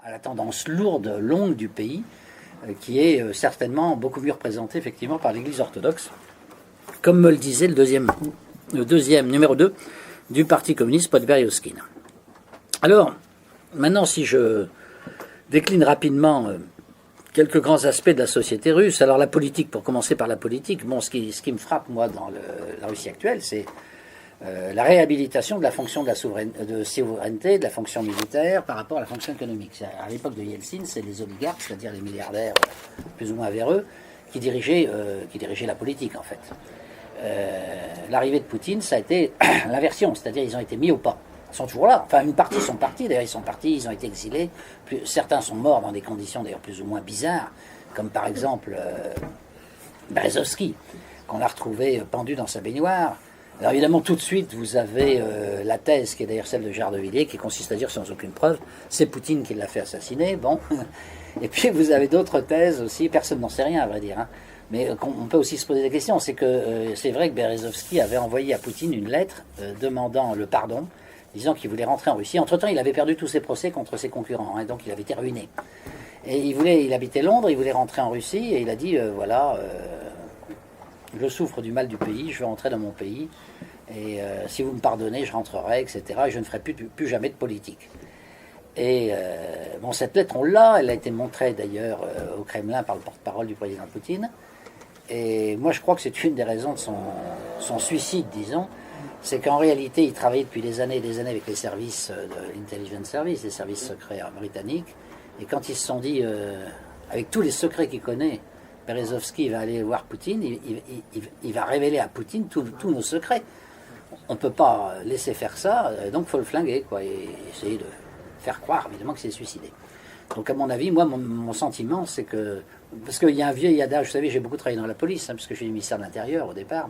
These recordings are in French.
à la tendance lourde, longue du pays, qui est certainement beaucoup mieux représentée effectivement par l'Église orthodoxe, comme me le disait le deuxième numéro 2 du Parti communiste, Podberioskine. Alors, maintenant, si je décline rapidement quelques grands aspects de la société russe, alors la politique, pour commencer par la politique, bon, ce qui me frappe, moi, dans la Russie actuelle, c'est la réhabilitation de la fonction de souveraineté, de la fonction militaire par rapport à la fonction économique. À l'époque de Yeltsin, c'est les oligarques, c'est-à-dire les milliardaires plus ou moins véreux, qui dirigeaient la politique, en fait. L'arrivée de Poutine, ça a été l'inversion, c'est-à-dire ils ont été mis au pas. Ils sont toujours là. Enfin, une partie sont partis, d'ailleurs, ils sont partis, ils ont été exilés. Certains sont morts dans des conditions, d'ailleurs, plus ou moins bizarres, comme par exemple Berezovsky, qu'on a retrouvé pendu dans sa baignoire. Alors évidemment, tout de suite, vous avez la thèse, qui est d'ailleurs celle de Gérard de Villiers, qui consiste à dire sans aucune preuve, c'est Poutine qui l'a fait assassiner, bon. Et puis vous avez d'autres thèses aussi, personne n'en sait rien, à vrai dire, hein. Mais on peut aussi se poser des questions. C'est que c'est vrai que Berezovsky avait envoyé à Poutine une lettre demandant le pardon, disant qu'il voulait rentrer en Russie. Entre-temps, il avait perdu tous ses procès contre ses concurrents, hein, donc il avait été ruiné. Et il habitait Londres, il voulait rentrer en Russie, et il a dit, voilà, je souffre du mal du pays, je veux rentrer dans mon pays, et si vous me pardonnez, je rentrerai, etc., et je ne ferai plus jamais de politique. Et bon, cette lettre, on l'a, elle a été montrée d'ailleurs au Kremlin par le porte-parole du président Poutine, et moi je crois que c'est une des raisons de son suicide, disons, c'est qu'en réalité il travaillait depuis des années et des années avec les services de l'intelligence service, les services secrets britanniques, et quand ils se sont dit, avec tous les secrets qu'il connaît, Berezovsky va aller voir Poutine, il va révéler à Poutine tous nos secrets. On ne peut pas laisser faire ça, donc il faut le flinguer, quoi, et essayer de faire croire, évidemment, que c'est suicidé. Donc, à mon avis, moi, mon sentiment, c'est que... Parce qu'il y a un vieil adage, vous savez, j'ai beaucoup travaillé dans la police, hein, parce que je suis du ministère de l'Intérieur, au départ.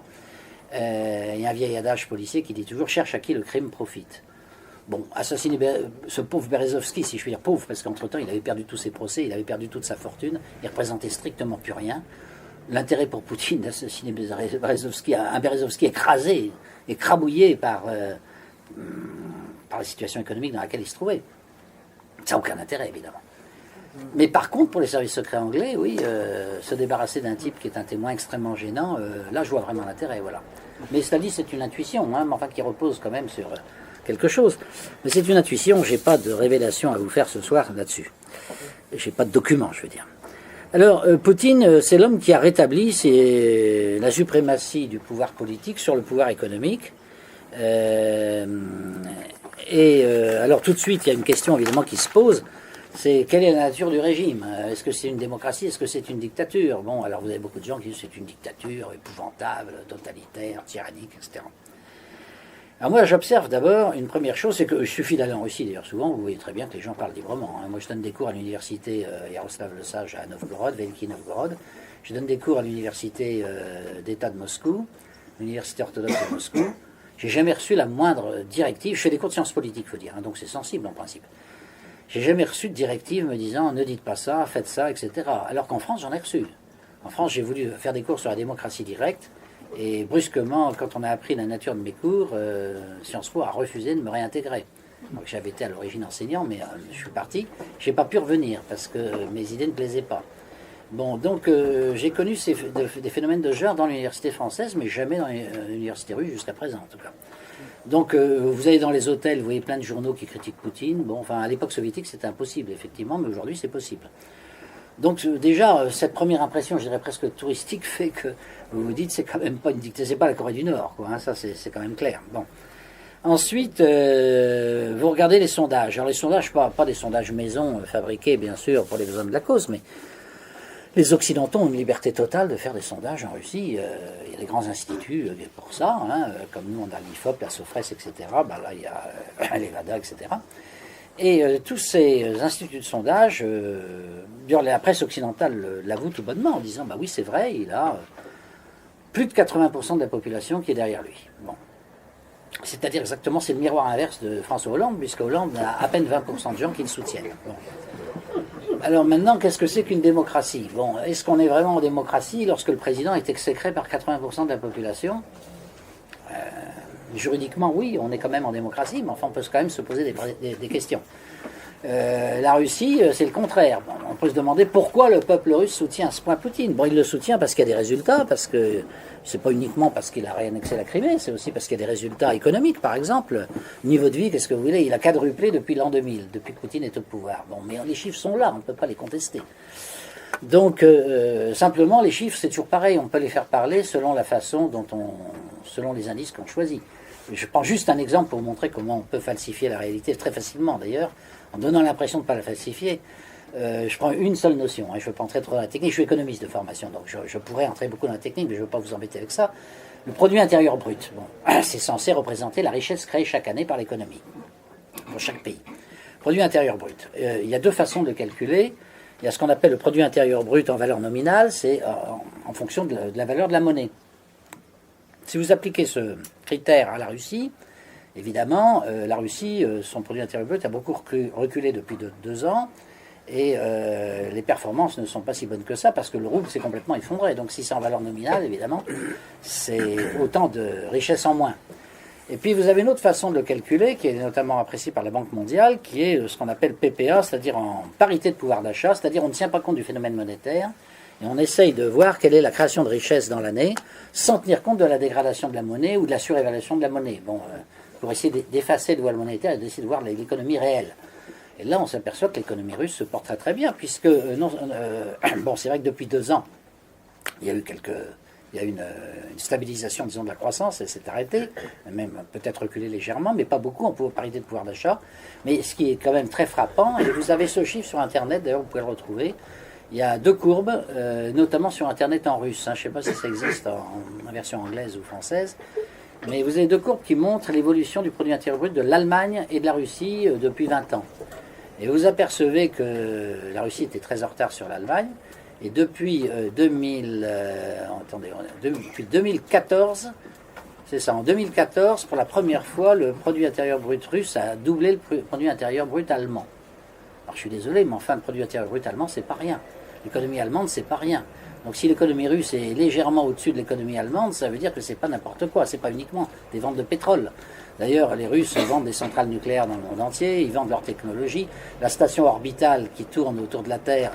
Il y a un vieil adage policier qui dit toujours « cherche à qui le crime profite ». Bon, assassiner ce pauvre Berezovsky, si je puis dire pauvre, parce qu'entre-temps, il avait perdu tous ses procès, il avait perdu toute sa fortune, il représentait strictement plus rien. L'intérêt pour Poutine d'assassiner Berezovsky, un Berezovsky écrasé, écrabouillé par la situation économique dans laquelle il se trouvait. Ça n'a aucun intérêt, évidemment. Mais par contre, pour les services secrets anglais, oui, se débarrasser d'un type qui est un témoin extrêmement gênant, là, je vois vraiment l'intérêt, voilà. Mais cela dit, c'est une intuition, hein, mais enfin, qui repose quand même sur quelque chose. Mais c'est une intuition, j'ai pas de révélation à vous faire ce soir là-dessus. J'ai pas de document, je veux dire. Alors, Poutine, c'est l'homme qui a rétabli la suprématie du pouvoir politique sur le pouvoir économique. Alors, tout de suite, il y a une question, évidemment, qui se pose. C'est quelle est la nature du régime? Est-ce que c'est une démocratie? Est-ce que c'est une dictature? Bon, alors vous avez beaucoup de gens qui disent que c'est une dictature épouvantable, totalitaire, tyrannique, etc. Alors moi, j'observe d'abord une première chose, c'est que il suffit d'aller en Russie, d'ailleurs souvent, vous voyez très bien que les gens parlent librement, hein. Moi, je donne des cours à l'université Yaroslav Le Sage à Novgorod, Veliki Novgorod. Je donne des cours à l'université d'État de Moscou, l'université orthodoxe de Moscou. J'ai jamais reçu la moindre directive. Je fais des cours de sciences politiques, il faut dire, hein, donc c'est sensible en principe. J'ai jamais reçu de directive me disant ne dites pas ça, faites ça, etc. Alors qu'en France, j'en ai reçu. En France, j'ai voulu faire des cours sur la démocratie directe, et brusquement, quand on a appris la nature de mes cours, Sciences Po a refusé de me réintégrer. Donc j'avais été à l'origine enseignant, mais je suis parti. Je n'ai pas pu revenir parce que mes idées ne plaisaient pas. Bon, donc j'ai connu des phénomènes de genre dans l'université française, mais jamais dans l'université russe jusqu'à présent, en tout cas. Donc vous allez dans les hôtels, vous voyez plein de journaux qui critiquent Poutine. Bon, enfin, à l'époque soviétique, c'était impossible, effectivement, mais aujourd'hui, c'est possible. Donc déjà, cette première impression, je dirais presque touristique, fait que vous vous dites, c'est quand même pas une dictature, c'est pas la Corée du Nord, quoi, hein, ça c'est quand même clair. Bon. Ensuite, vous regardez les sondages. Alors les sondages, pas des sondages maison fabriqués, bien sûr, pour les besoins de la cause, mais les Occidentaux ont une liberté totale de faire des sondages en Russie. Il y a des grands instituts pour ça, hein, comme nous, on a l'IFOP, la Sofres, etc. Ben là, il y a l'EVADA, etc. Et tous ces instituts de sondage, la presse occidentale l'avoue tout bonnement en disant bah oui, c'est vrai, il a plus de 80% de la population qui est derrière lui. Bon. C'est-à-dire exactement, c'est le miroir inverse de François Hollande, puisque Hollande a à peine 20% de gens qui le soutiennent. Bon. Alors maintenant, qu'est-ce que c'est qu'une démocratie? Bon, est-ce qu'on est vraiment en démocratie lorsque le président est exécré par 80% de la population? Juridiquement, oui, on est quand même en démocratie, mais enfin, on peut quand même se poser des questions. La Russie, c'est le contraire. Bon, on peut se demander pourquoi le peuple russe soutient à ce point Poutine. Bon, il le soutient parce qu'il y a des résultats, parce que c'est pas uniquement parce qu'il a réannexé la Crimée, c'est aussi parce qu'il y a des résultats économiques, par exemple. Niveau de vie, qu'est-ce que vous voulez, il a quadruplé depuis l'an 2000, depuis que Poutine est au pouvoir. Bon, mais les chiffres sont là, on ne peut pas les contester. Donc, simplement, les chiffres, c'est toujours pareil. On peut les faire parler selon la façon selon les indices qu'on choisit. Je prends juste un exemple pour vous montrer comment on peut falsifier la réalité, très facilement d'ailleurs, en donnant l'impression de ne pas la falsifier. Je prends une seule notion, je ne veux pas entrer trop dans la technique, je suis économiste de formation, donc je pourrais entrer beaucoup dans la technique, mais je ne veux pas vous embêter avec ça. Le produit intérieur brut, bon, c'est censé représenter la richesse créée chaque année par l'économie, pour chaque pays. Produit intérieur brut, il y a deux façons de le calculer. Il y a ce qu'on appelle le produit intérieur brut en valeur nominale, c'est en fonction de la valeur de la monnaie. Si vous appliquez ce critère à la Russie, évidemment, la Russie, son produit intérieur brut a beaucoup reculé depuis 2 ans, et les performances ne sont pas si bonnes que ça, parce que le rouble s'est complètement effondré. Donc si c'est en valeur nominale, évidemment, c'est autant de richesse en moins. Et puis vous avez une autre façon de le calculer, qui est notamment appréciée par la Banque mondiale, qui est ce qu'on appelle PPA, c'est-à-dire en parité de pouvoir d'achat, c'est-à-dire on ne tient pas compte du phénomène monétaire, et on essaye de voir quelle est la création de richesse dans l'année, sans tenir compte de la dégradation de la monnaie ou de la surévaluation de la monnaie. Bon, pour essayer d'effacer le voile monétaire et d'essayer de voir l'économie réelle. Et là, on s'aperçoit que l'économie russe se porte très très bien, puisque, bon, c'est vrai que depuis 2 ans, il y a eu une stabilisation, disons, de la croissance, elle s'est arrêtée, même peut-être reculée légèrement, mais pas beaucoup en parité de pouvoir d'achat. Mais ce qui est quand même très frappant, et vous avez ce chiffre sur Internet, d'ailleurs vous pouvez le retrouver, il y a 2 courbes, notamment sur Internet en russe, je ne sais pas si ça existe en version anglaise ou française, mais vous avez 2 courbes qui montrent l'évolution du produit intérieur brut de l'Allemagne et de la Russie depuis 20 ans. Et vous apercevez que la Russie était très en retard sur l'Allemagne, et depuis 2014, c'est ça, en 2014, pour la première fois, le produit intérieur brut russe a doublé le produit intérieur brut allemand. Alors je suis désolé, mais enfin, le produit intérieur brut allemand, c'est pas rien. L'économie allemande, c'est pas rien. Donc si l'économie russe est légèrement au-dessus de l'économie allemande, ça veut dire que c'est pas n'importe quoi, c'est pas uniquement des ventes de pétrole. D'ailleurs, les Russes vendent des centrales nucléaires dans le monde entier, ils vendent leur technologie. La station orbitale qui tourne autour de la Terre,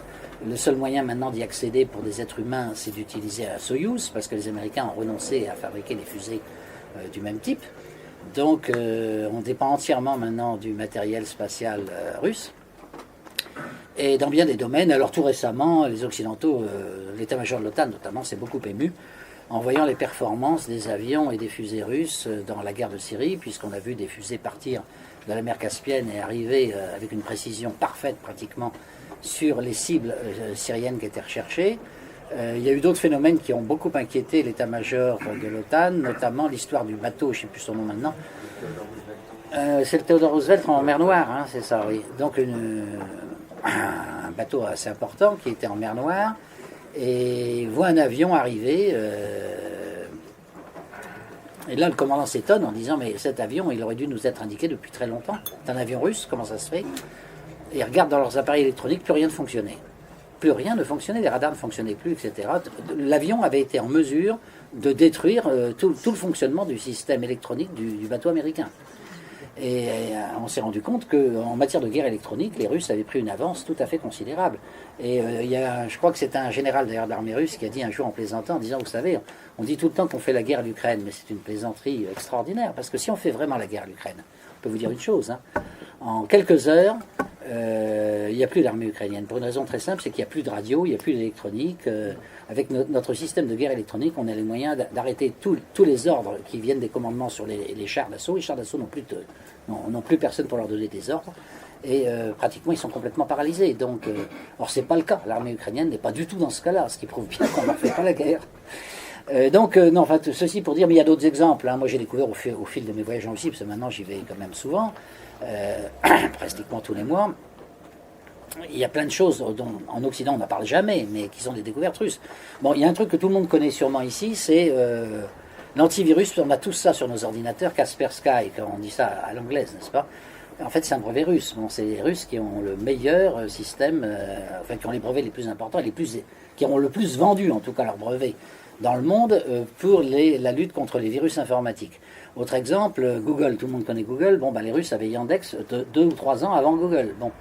le seul moyen maintenant d'y accéder pour des êtres humains, c'est d'utiliser un Soyouz, parce que les Américains ont renoncé à fabriquer des fusées du même type. Donc on dépend entièrement maintenant du matériel spatial russe. Et dans bien des domaines, alors tout récemment, les Occidentaux, l'état-major de l'OTAN notamment, s'est beaucoup ému en voyant les performances des avions et des fusées russes dans la guerre de Syrie, puisqu'on a vu des fusées partir de la mer Caspienne et arriver avec une précision parfaite pratiquement sur les cibles syriennes qui étaient recherchées. Il y a eu d'autres phénomènes qui ont beaucoup inquiété l'état-major de l'OTAN, notamment l'histoire du bateau, je ne sais plus son nom maintenant. C'est le Theodore Roosevelt en mer Noire, hein, c'est ça, oui. Donc un bateau assez important qui était en mer Noire et voit un avion arriver. Et là, le commandant s'étonne en disant mais cet avion, il aurait dû nous être indiqué depuis très longtemps. C'est un avion russe, comment ça se fait? Et ils regardent dans leurs appareils électroniques, plus rien ne fonctionnait. Plus rien ne fonctionnait, les radars ne fonctionnaient plus, etc. L'avion avait été en mesure de détruire tout le fonctionnement du système électronique du bateau américain. Et on s'est rendu compte qu'en matière de guerre électronique, les Russes avaient pris une avance tout à fait considérable. Et je crois que c'est un général d'ailleurs de l'armée russe qui a dit un jour en plaisantant, en disant, vous savez, on dit tout le temps qu'on fait la guerre à l'Ukraine, mais c'est une plaisanterie extraordinaire, parce que si on fait vraiment la guerre à l'Ukraine, on peut vous dire une chose, hein, en quelques heures, il n'y a plus d'armée ukrainienne. Pour une raison très simple, c'est qu'il n'y a plus de radio, il n'y a plus d'électronique. Avec notre système de guerre électronique, on a les moyens d'arrêter tous les ordres qui viennent des commandements sur les chars d'assaut. Les chars d'assaut n'ont plus personne pour leur donner des ordres. Et pratiquement, ils sont complètement paralysés. Donc, or, ce n'est pas le cas. L'armée ukrainienne n'est pas du tout dans ce cas-là, ce qui prouve bien qu'on ne fait pas la guerre. Non, enfin, ceci pour dire, mais il y a d'autres exemples. Hein. Moi, j'ai découvert au fil de mes voyages en Russie, parce que maintenant, j'y vais quand même souvent, pratiquement tous les mois. Il y a plein de choses dont en Occident on n'en parle jamais, mais qui sont des découvertes russes. Bon, il y a un truc que tout le monde connaît sûrement ici, c'est l'antivirus. On a tous ça sur nos ordinateurs, Kaspersky, quand on dit ça à l'anglaise, n'est-ce pas? En fait, c'est un brevet russe. Bon, c'est les Russes qui ont le meilleur système, enfin, qui ont les brevets les plus importants, et qui ont le plus vendu, en tout cas, leurs brevets dans le monde pour la lutte contre les virus informatiques. Autre exemple, Google. Tout le monde connaît Google. Bon, les Russes avaient Yandex 2 ou 3 ans avant Google. Bon.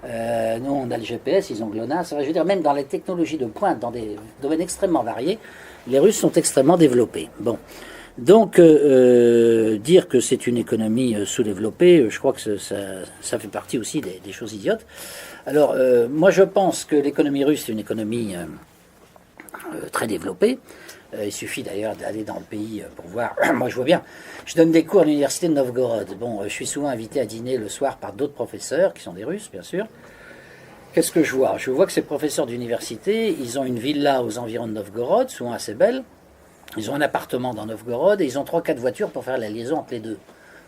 Nous, on a le GPS, ils ont GLONASS. Enfin, je veux dire, même dans les technologies de pointe, dans des domaines extrêmement variés, les Russes sont extrêmement développés. Bon. Donc, dire que c'est une économie sous-développée, je crois que ça fait partie aussi des choses idiotes. Alors, moi, je pense que l'économie russe est une économie très développée. Il suffit d'ailleurs d'aller dans le pays pour voir. Moi, je vois bien. Je donne des cours à l'université de Novgorod. Bon, je suis souvent invité à dîner le soir par d'autres professeurs, qui sont des Russes, bien sûr. Qu'est-ce que je vois? Je vois que ces professeurs d'université, ils ont une villa aux environs de Novgorod, souvent assez belle. Ils ont un appartement dans Novgorod et ils ont 3-4 voitures pour faire la liaison entre les deux.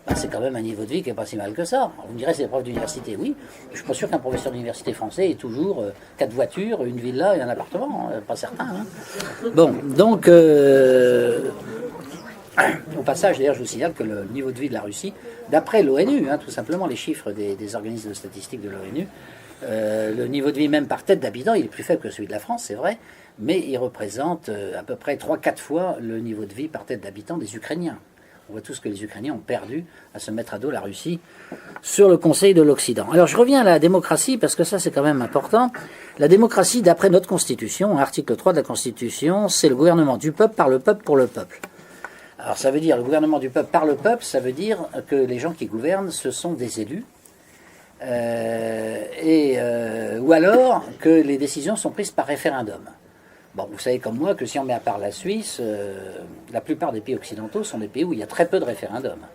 Ben, c'est quand même un niveau de vie qui n'est pas si mal que ça. Vous me direz, c'est des profs d'université. Oui, je ne suis pas sûr qu'un professeur d'université français ait toujours 4 voitures, une villa et un appartement. Pas certain. Hein. Bon, donc, au passage, d'ailleurs, je vous signale que le niveau de vie de la Russie, d'après l'ONU, hein, tout simplement, les chiffres des organismes de statistiques de l'ONU, le niveau de vie même par tête d'habitant, il est plus faible que celui de la France, c'est vrai, mais il représente à peu près 3-4 fois le niveau de vie par tête d'habitant des Ukrainiens. On voit tout ce que les Ukrainiens ont perdu à se mettre à dos la Russie sur le Conseil de l'Occident. Alors je reviens à la démocratie, parce que ça c'est quand même important. La démocratie, d'après notre Constitution, article 3 de la Constitution, c'est le gouvernement du peuple, par le peuple, pour le peuple. Alors ça veut dire le gouvernement du peuple, par le peuple, ça veut dire que les gens qui gouvernent, ce sont des élus, ou alors que les décisions sont prises par référendum. Bon, vous savez comme moi que si on met à part la Suisse, la plupart des pays occidentaux sont des pays où il y a très peu de référendums.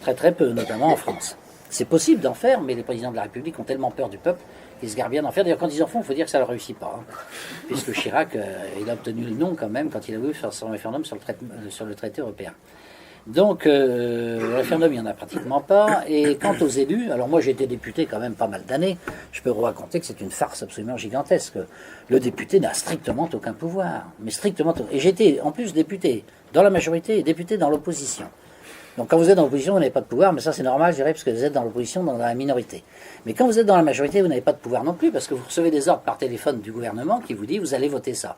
Très très peu, notamment en France. C'est possible d'en faire, mais les présidents de la République ont tellement peur du peuple qu'ils se gardent bien d'en faire. D'ailleurs, quand ils en font, il faut dire que ça ne leur réussit pas. Hein. Puisque Chirac, il a obtenu le non quand même quand il a voulu faire son référendum sur le traité européen. Donc, le référendum, il n'y en a pratiquement pas. Et quant aux élus, alors moi j'ai été député quand même pas mal d'années, je peux vous raconter que c'est une farce absolument gigantesque. Le député n'a strictement aucun pouvoir. Mais strictement. Et j'étais en plus député dans la majorité et député dans l'opposition. Donc quand vous êtes dans l'opposition, vous n'avez pas de pouvoir, mais ça c'est normal, je dirais, parce que vous êtes dans l'opposition, dans la minorité. Mais quand vous êtes dans la majorité, vous n'avez pas de pouvoir non plus, parce que vous recevez des ordres par téléphone du gouvernement qui vous dit vous allez voter ça.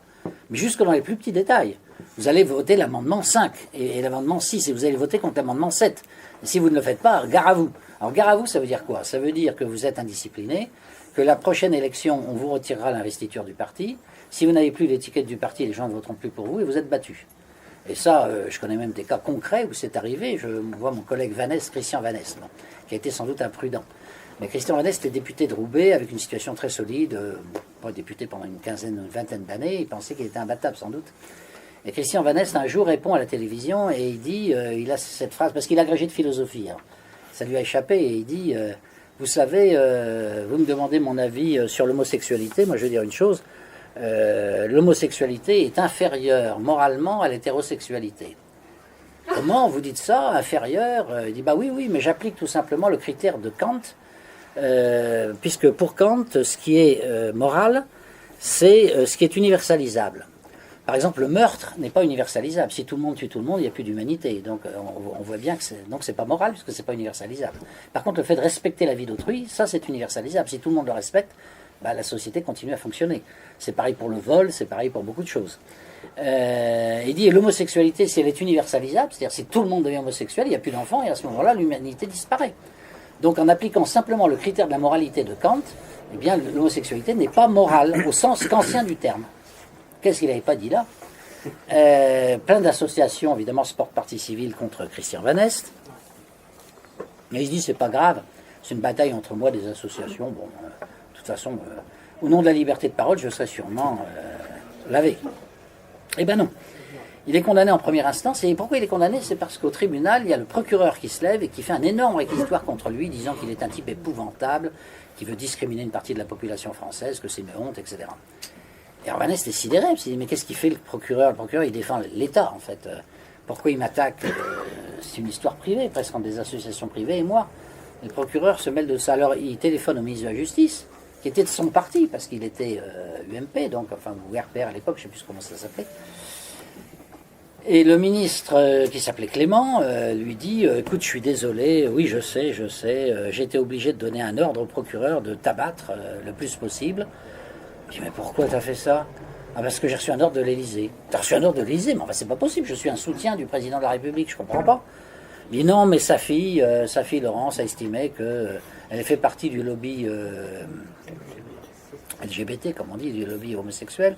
Mais jusque dans les plus petits détails. Vous allez voter l'amendement 5 et l'amendement 6, et vous allez voter contre l'amendement 7. Et si vous ne le faites pas, gare à vous. Alors gare à vous, ça veut dire quoi? Ça veut dire que vous êtes indiscipliné, que la prochaine élection, on vous retirera l'investiture du parti. Si vous n'avez plus l'étiquette du parti, les gens ne voteront plus pour vous et vous êtes battu. Et ça, je connais même des cas concrets où c'est arrivé. Je vois mon collègue Vanès, Christian Vanès, qui a été sans doute imprudent. Mais Christian Vanès était député de Roubaix avec une situation très solide, pas député pendant une vingtaine d'années. Il pensait qu'il était imbattable sans doute. Et Christian Vanès un jour répond à la télévision et il dit, il a cette phrase, parce qu'il a agrégé de philosophie, hein. Ça lui a échappé, et il dit, vous savez, vous me demandez mon avis sur l'homosexualité, moi je vais dire une chose, l'homosexualité est inférieure moralement à l'hétérosexualité. Comment vous dites ça, inférieur? Il dit, bah oui, mais j'applique tout simplement le critère de Kant, puisque pour Kant, ce qui est moral, c'est ce qui est universalisable. Par exemple, le meurtre n'est pas universalisable. Si tout le monde tue tout le monde, il n'y a plus d'humanité. Donc on voit bien que c'est pas moral, puisque c'est pas universalisable. Par contre, le fait de respecter la vie d'autrui, ça c'est universalisable. Si tout le monde le respecte, bah, la société continue à fonctionner. C'est pareil pour le vol, c'est pareil pour beaucoup de choses. Il dit l'homosexualité, si elle est universalisable, c'est-à-dire si tout le monde devient homosexuel, il n'y a plus d'enfants, et à ce moment-là, l'humanité disparaît. Donc en appliquant simplement le critère de la moralité de Kant, eh bien l'homosexualité n'est pas morale, au sens kantien du terme. Qu'est-ce qu'il n'avait pas dit là? Plein d'associations, évidemment, se portent partie civile contre Christian Vanès. Mais il se dit, c'est pas grave, c'est une bataille entre moi et des associations. Bon, de toute façon, au nom de la liberté de parole, je serai sûrement lavé. Eh ben non. Il est condamné en première instance. Et pourquoi il est condamné? C'est parce qu'au tribunal, il y a le procureur qui se lève et qui fait un énorme réquisitoire contre lui, disant qu'il est un type épouvantable, qui veut discriminer une partie de la population française, que c'est une honte, etc. Et Vanès était sidéré, il s'est dit, mais qu'est-ce qu'il fait le procureur? Le procureur, il défend l'État, en fait. Pourquoi il m'attaque? C'est une histoire privée, presque entre des associations privées et moi. Le procureur se mêle de ça. Alors, il téléphone au ministre de la Justice, qui était de son parti, parce qu'il était UMP, donc, enfin, ou RPR à l'époque, je ne sais plus comment ça s'appelait. Et le ministre, qui s'appelait Clément, lui dit, écoute, je suis désolé, oui, je sais, j'ai été obligé de donner un ordre au procureur de t'abattre le plus possible. Je dis, mais pourquoi t'as fait ça? Ah, parce que j'ai reçu un ordre de l'Élysée. T'as reçu un ordre de l'Élysée? Mais enfin, c'est pas possible, je suis un soutien du président de la République, je comprends pas. Il dit, non, mais sa fille Laurence, a estimé que Elle fait partie du lobby LGBT, comme on dit, du lobby homosexuel.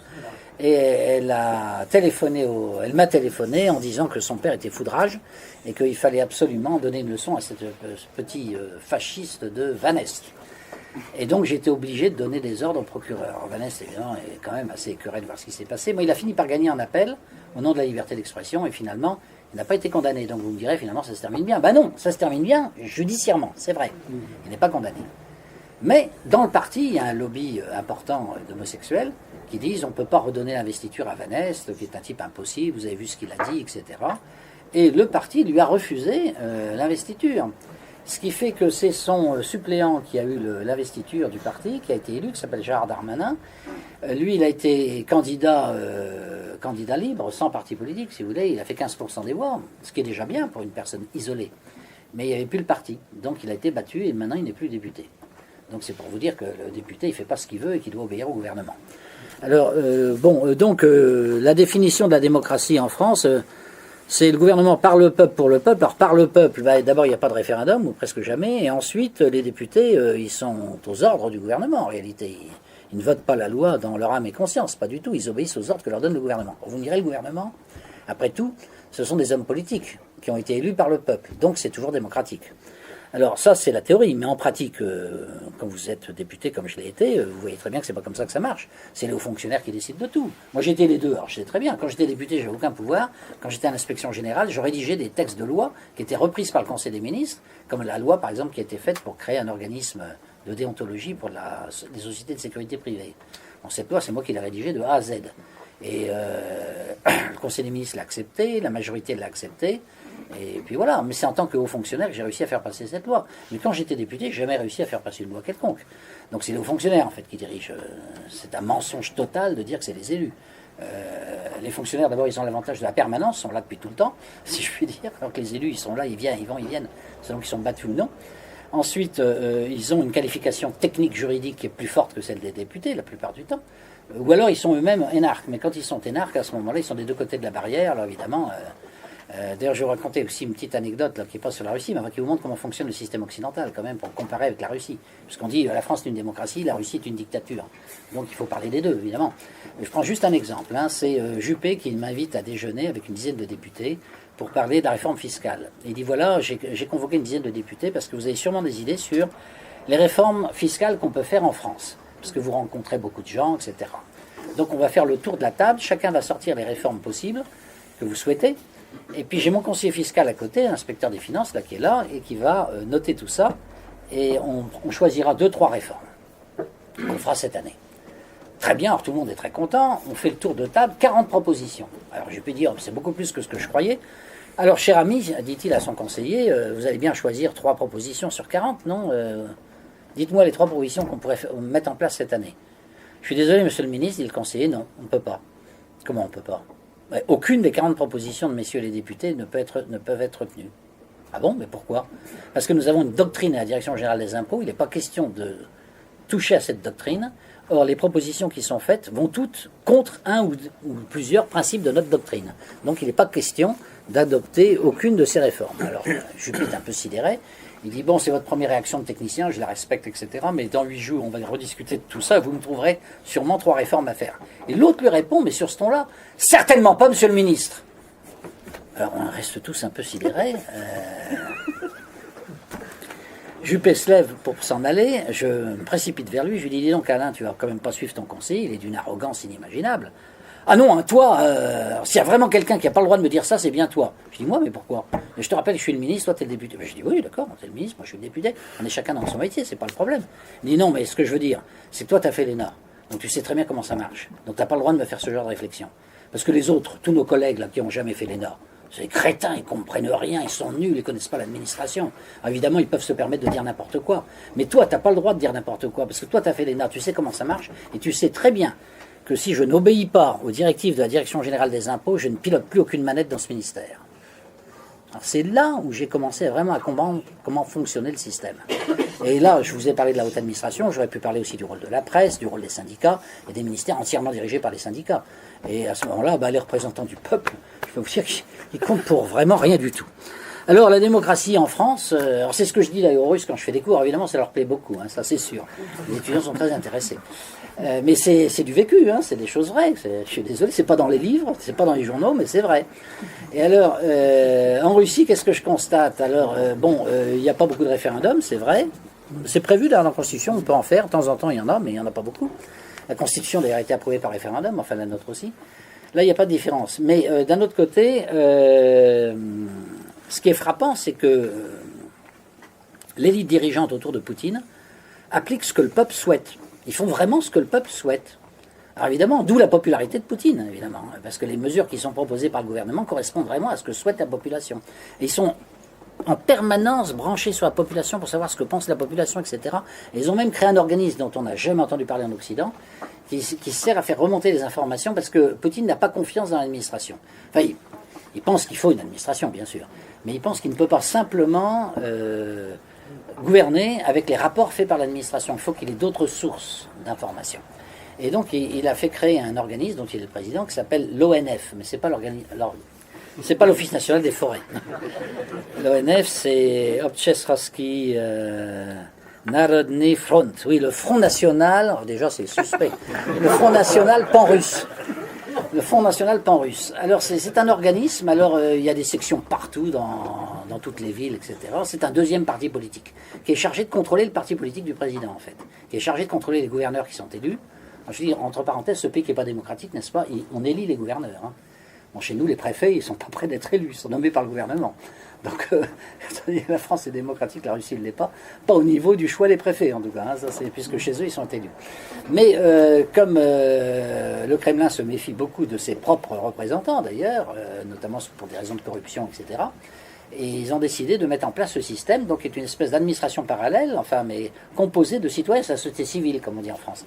Et elle m'a téléphoné en disant que son père était foudrage et qu'il fallait absolument donner une leçon à ce petit fasciste de Van Est. Et donc j'étais obligé de donner des ordres au procureur. Alors, Van Est, évidemment, est quand même assez écœuré de voir ce qui s'est passé. Moi, il a fini par gagner en appel au nom de la liberté d'expression et finalement, il n'a pas été condamné. Donc vous me direz, finalement, ça se termine bien. Ben non, ça se termine bien judiciairement, c'est vrai. Il n'est pas condamné. Mais dans le parti, il y a un lobby important d'homosexuels qui disent on ne peut pas redonner l'investiture à Van Est, qui est un type impossible, vous avez vu ce qu'il a dit, etc. Et le parti lui a refusé l'investiture. Ce qui fait que c'est son suppléant qui a eu l'investiture du parti, qui a été élu, qui s'appelle Gérard Darmanin. Lui, il a été candidat libre, sans parti politique, si vous voulez. Il a fait 15% des voix, ce qui est déjà bien pour une personne isolée. Mais il n'y avait plus le parti. Donc il a été battu et maintenant il n'est plus député. Donc c'est pour vous dire que le député, il ne fait pas ce qu'il veut et qu'il doit obéir au gouvernement. Alors, la définition de la démocratie en France, c'est le gouvernement par le peuple pour le peuple. Alors par le peuple, d'abord il n'y a pas de référendum, ou presque jamais, et ensuite les députés, ils sont aux ordres du gouvernement en réalité. Ils ne votent pas la loi dans leur âme et conscience, pas du tout, ils obéissent aux ordres que leur donne le gouvernement. Vous me direz, le gouvernement, après tout, ce sont des hommes politiques qui ont été élus par le peuple, donc c'est toujours démocratique. Alors ça c'est la théorie, mais en pratique, quand vous êtes député comme je l'ai été, vous voyez très bien que c'est pas comme ça que ça marche. C'est les hauts fonctionnaires qui décident de tout. Moi j'étais les deux, alors je sais très bien, quand j'étais député j'avais aucun pouvoir, quand j'étais à l'inspection générale, je rédigeais des textes de loi qui étaient reprises par le Conseil des ministres, comme la loi par exemple qui a été faite pour créer un organisme de déontologie pour les sociétés de sécurité privée. Bon, cette loi c'est moi qui l'ai rédigée de A à Z. Et le Conseil des ministres l'a accepté, la majorité l'a accepté. Et puis voilà, mais c'est en tant que haut fonctionnaire que j'ai réussi à faire passer cette loi. Mais quand j'étais député, j'ai jamais réussi à faire passer une loi quelconque. Donc c'est les hauts fonctionnaires en fait qui dirigent. C'est un mensonge total de dire que c'est les élus. Les fonctionnaires, d'abord, ils ont l'avantage de la permanence, ils sont là depuis tout le temps, si je puis dire. Alors que les élus, ils sont là, ils viennent, selon qu'ils sont battus ou non. Ensuite, ils ont une qualification technique juridique qui est plus forte que celle des députés, la plupart du temps. Ou alors ils sont eux-mêmes énarques. Mais quand ils sont énarques, à ce moment-là, ils sont des deux côtés de la barrière. Alors évidemment. D'ailleurs, je vais vous raconter aussi une petite anecdote là, qui n'est pas sur la Russie, mais qui vous montre comment fonctionne le système occidental, quand même, pour comparer avec la Russie. Parce qu'on dit la France est une démocratie, la Russie est une dictature. Donc il faut parler des deux, évidemment. Je prends juste un exemple. C'est Juppé qui m'invite à déjeuner avec une dizaine de députés pour parler de la réforme fiscale. Et il dit voilà, j'ai convoqué une dizaine de députés parce que vous avez sûrement des idées sur les réformes fiscales qu'on peut faire en France. Parce que vous rencontrez beaucoup de gens, etc. Donc on va faire le tour de la table, chacun va sortir les réformes possibles que vous souhaitez. Et puis j'ai mon conseiller fiscal à côté, l'inspecteur des finances là, qui est là, et qui va noter tout ça. Et on choisira 2-3 réformes qu'on fera cette année. Très bien, alors tout le monde est très content. On fait le tour de table, 40 propositions. Alors j'ai pu dire, c'est beaucoup plus que ce que je croyais. Alors cher ami, dit-il à son conseiller, vous allez bien choisir 3 propositions sur 40, non dites-moi les 3 propositions qu'on pourrait mettre en place cette année. Je suis désolé, monsieur le ministre, dit le conseiller, non, on ne peut pas. Comment on ne peut pas? Aucune des 40 propositions de messieurs les députés ne peuvent être retenues. Ah bon? Mais pourquoi? Parce que nous avons une doctrine à la Direction générale des impôts, il n'est pas question de toucher à cette doctrine. Or, les propositions qui sont faites vont toutes contre un ou plusieurs principes de notre doctrine. Donc, il n'est pas question d'adopter aucune de ces réformes. Alors, Juppé est un peu sidéré. Il dit, bon, c'est votre première réaction de technicien, je la respecte, etc. Mais dans 8 jours, on va rediscuter de tout ça, et vous me trouverez sûrement 3 réformes à faire. Et l'autre lui répond, mais sur ce ton-là, certainement pas, monsieur le ministre. Alors, on reste tous un peu sidérés. Juppé se lève pour s'en aller, je me précipite vers lui, je lui dis, dis donc Alain, tu vas quand même pas suivre ton conseiller, il est d'une arrogance inimaginable. Ah non, hein, toi, s'il y a vraiment quelqu'un qui n'a pas le droit de me dire ça, c'est bien toi. Je dis, moi, mais pourquoi? Je te rappelle que je suis le ministre, toi, tu es le député. Je dis, oui, d'accord, tu es le ministre, moi, je suis le député. On est chacun dans son métier, c'est pas le problème. Il dit, non, mais ce que je veux dire, c'est que toi, tu as fait l'ENA. Donc, tu sais très bien comment ça marche. Donc, tu n'as pas le droit de me faire ce genre de réflexion. Parce que les autres, tous nos collègues, là, qui n'ont jamais fait l'ENA, c'est des crétins, ils comprennent rien, ils sont nuls, ils connaissent pas l'administration. Alors, évidemment, ils peuvent se permettre de dire n'importe quoi. Mais toi, tu n'as pas le droit de dire n'importe quoi. Parce que toi, tu as fait l'ENA, tu sais comment ça marche, et tu sais très bien que si je n'obéis pas aux directives de la Direction générale des impôts, je ne pilote plus aucune manette dans ce ministère. Alors c'est là où j'ai commencé vraiment à comprendre comment fonctionnait le système. Et là, je vous ai parlé de la haute administration, j'aurais pu parler aussi du rôle de la presse, du rôle des syndicats, et des ministères entièrement dirigés par les syndicats. Et à ce moment-là, les représentants du peuple, je peux vous dire qu'ils comptent pour vraiment rien du tout. Alors, la démocratie en France, alors c'est ce que je dis d'ailleurs aux Russes quand je fais des cours, évidemment, ça leur plaît beaucoup, hein, ça c'est sûr. Les étudiants sont très intéressés. Mais c'est du vécu, hein, c'est des choses vraies. Je suis désolé, c'est pas dans les livres, c'est pas dans les journaux, mais c'est vrai. Et alors, en Russie, qu'est-ce que je constate? Alors, il n'y a pas beaucoup de référendums, c'est vrai. C'est prévu dans la Constitution, on peut en faire, de temps en temps il y en a, mais il n'y en a pas beaucoup. La Constitution d'ailleurs a été approuvée par référendum, enfin la nôtre aussi. Là, il n'y a pas de différence. Mais d'un autre côté, ce qui est frappant, c'est que l'élite dirigeante autour de Poutine applique ce que le peuple souhaite. Ils font vraiment ce que le peuple souhaite. Alors évidemment, d'où la popularité de Poutine, évidemment, parce que les mesures qui sont proposées par le gouvernement correspondent vraiment à ce que souhaite la population. Et ils sont en permanence branchés sur la population pour savoir ce que pense la population, etc. Et ils ont même créé un organisme dont on n'a jamais entendu parler en Occident, qui sert à faire remonter les informations, parce que Poutine n'a pas confiance dans l'administration. Enfin, il pense qu'il faut une administration, bien sûr, mais il pense qu'il ne peut pas simplement gouverner avec les rapports faits par l'administration. Il faut qu'il ait d'autres sources d'informations. Et donc, il a fait créer un organisme dont il est le président qui s'appelle l'ONF, mais c'est pas c'est pas l'Office national des forêts. L'ONF, c'est Obchesrovsky Narodny Front. Oui, le Front National, alors déjà c'est suspect, le Front National pan-russe. Le Front National pan-russe. Alors c'est un organisme, alors il y a des sections partout dans toutes les villes, etc. C'est un deuxième parti politique qui est chargé de contrôler le parti politique du président, en fait, qui est chargé de contrôler les gouverneurs qui sont élus. Alors, je dis, entre parenthèses, ce pays qui n'est pas démocratique, n'est-ce pas, on élit les gouverneurs. Hein. Bon, chez nous, les préfets, ils ne sont pas prêts d'être élus, ils sont nommés par le gouvernement. Donc, la France est démocratique, la Russie ne l'est pas. Pas au niveau du choix des préfets, en tout cas. Hein, ça, puisque chez eux, ils sont élus. Mais comme le Kremlin se méfie beaucoup de ses propres représentants, d'ailleurs, notamment pour des raisons de corruption, etc., et ils ont décidé de mettre en place ce système, donc qui est une espèce d'administration parallèle, enfin, mais composée de citoyens de la société civile, comme on dit en France.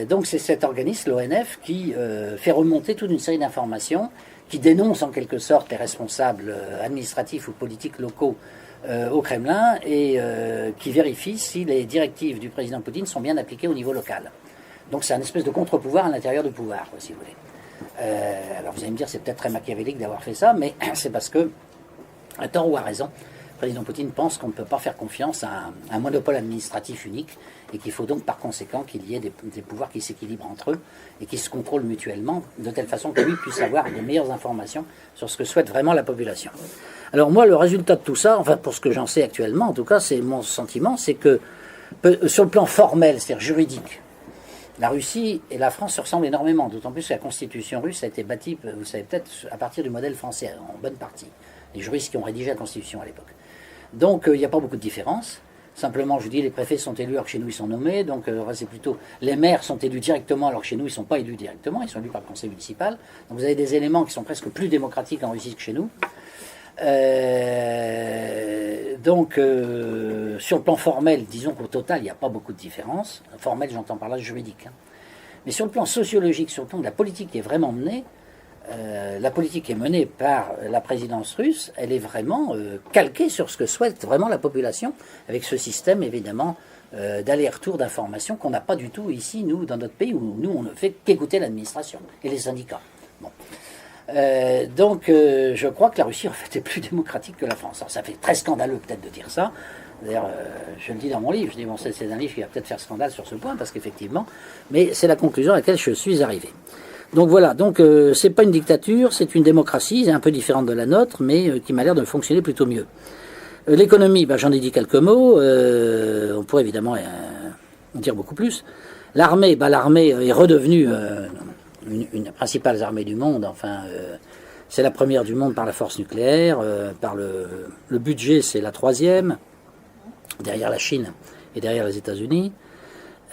Donc c'est cet organisme, l'ONF, qui fait remonter toute une série d'informations, qui dénonce en quelque sorte les responsables administratifs ou politiques locaux au Kremlin et qui vérifie si les directives du président Poutine sont bien appliquées au niveau local. Donc c'est un espèce de contre-pouvoir à l'intérieur du pouvoir, si vous voulez. Alors vous allez me dire, c'est peut-être très machiavélique d'avoir fait ça, mais c'est parce que, à tort ou à raison, le président Poutine pense qu'on ne peut pas faire confiance à un monopole administratif unique et qu'il faut donc par conséquent qu'il y ait des pouvoirs qui s'équilibrent entre eux et qui se contrôlent mutuellement de telle façon que lui puisse avoir de meilleures informations sur ce que souhaite vraiment la population. Alors moi, le résultat de tout ça, enfin pour ce que j'en sais actuellement, en tout cas, c'est mon sentiment, c'est que sur le plan formel, c'est-à-dire juridique, la Russie et la France se ressemblent énormément, d'autant plus que la constitution russe a été bâtie, vous savez peut-être, à partir du modèle français, en bonne partie. Les juristes qui ont rédigé la constitution à l'époque. Donc il n'y a pas beaucoup de différence. Simplement, je vous dis, les préfets sont élus alors que chez nous ils sont nommés. Donc c'est plutôt les maires sont élus directement alors que chez nous ils ne sont pas élus directement. Ils sont élus par le conseil municipal. Donc vous avez des éléments qui sont presque plus démocratiques en Russie que chez nous. Sur le plan formel, disons qu'au total il n'y a pas beaucoup de différence. Formel, j'entends par là juridique. Hein. Mais sur le plan sociologique, sur le plan de la politique qui est vraiment menée, la politique qui est menée par la présidence russe, elle est vraiment calquée sur ce que souhaite vraiment la population, avec ce système évidemment d'aller-retour d'informations qu'on n'a pas du tout ici, nous, dans notre pays, où nous on ne fait qu'écouter l'administration et les syndicats. Bon. Je crois que la Russie en fait est plus démocratique que la France. Alors, ça fait très scandaleux peut-être de dire ça. D'ailleurs, je le dis dans mon livre, je dis bon, c'est un livre qui va peut-être faire scandale sur ce point, parce qu'effectivement, mais c'est la conclusion à laquelle je suis arrivé. Donc voilà, c'est pas une dictature, c'est une démocratie, un peu différente de la nôtre, mais qui m'a l'air de fonctionner plutôt mieux. L'économie, j'en ai dit quelques mots, on pourrait évidemment en dire beaucoup plus. L'armée, l'armée est redevenue une des principales armées du monde, c'est la première du monde par la force nucléaire, par le budget c'est la troisième, derrière la Chine et derrière les États-Unis.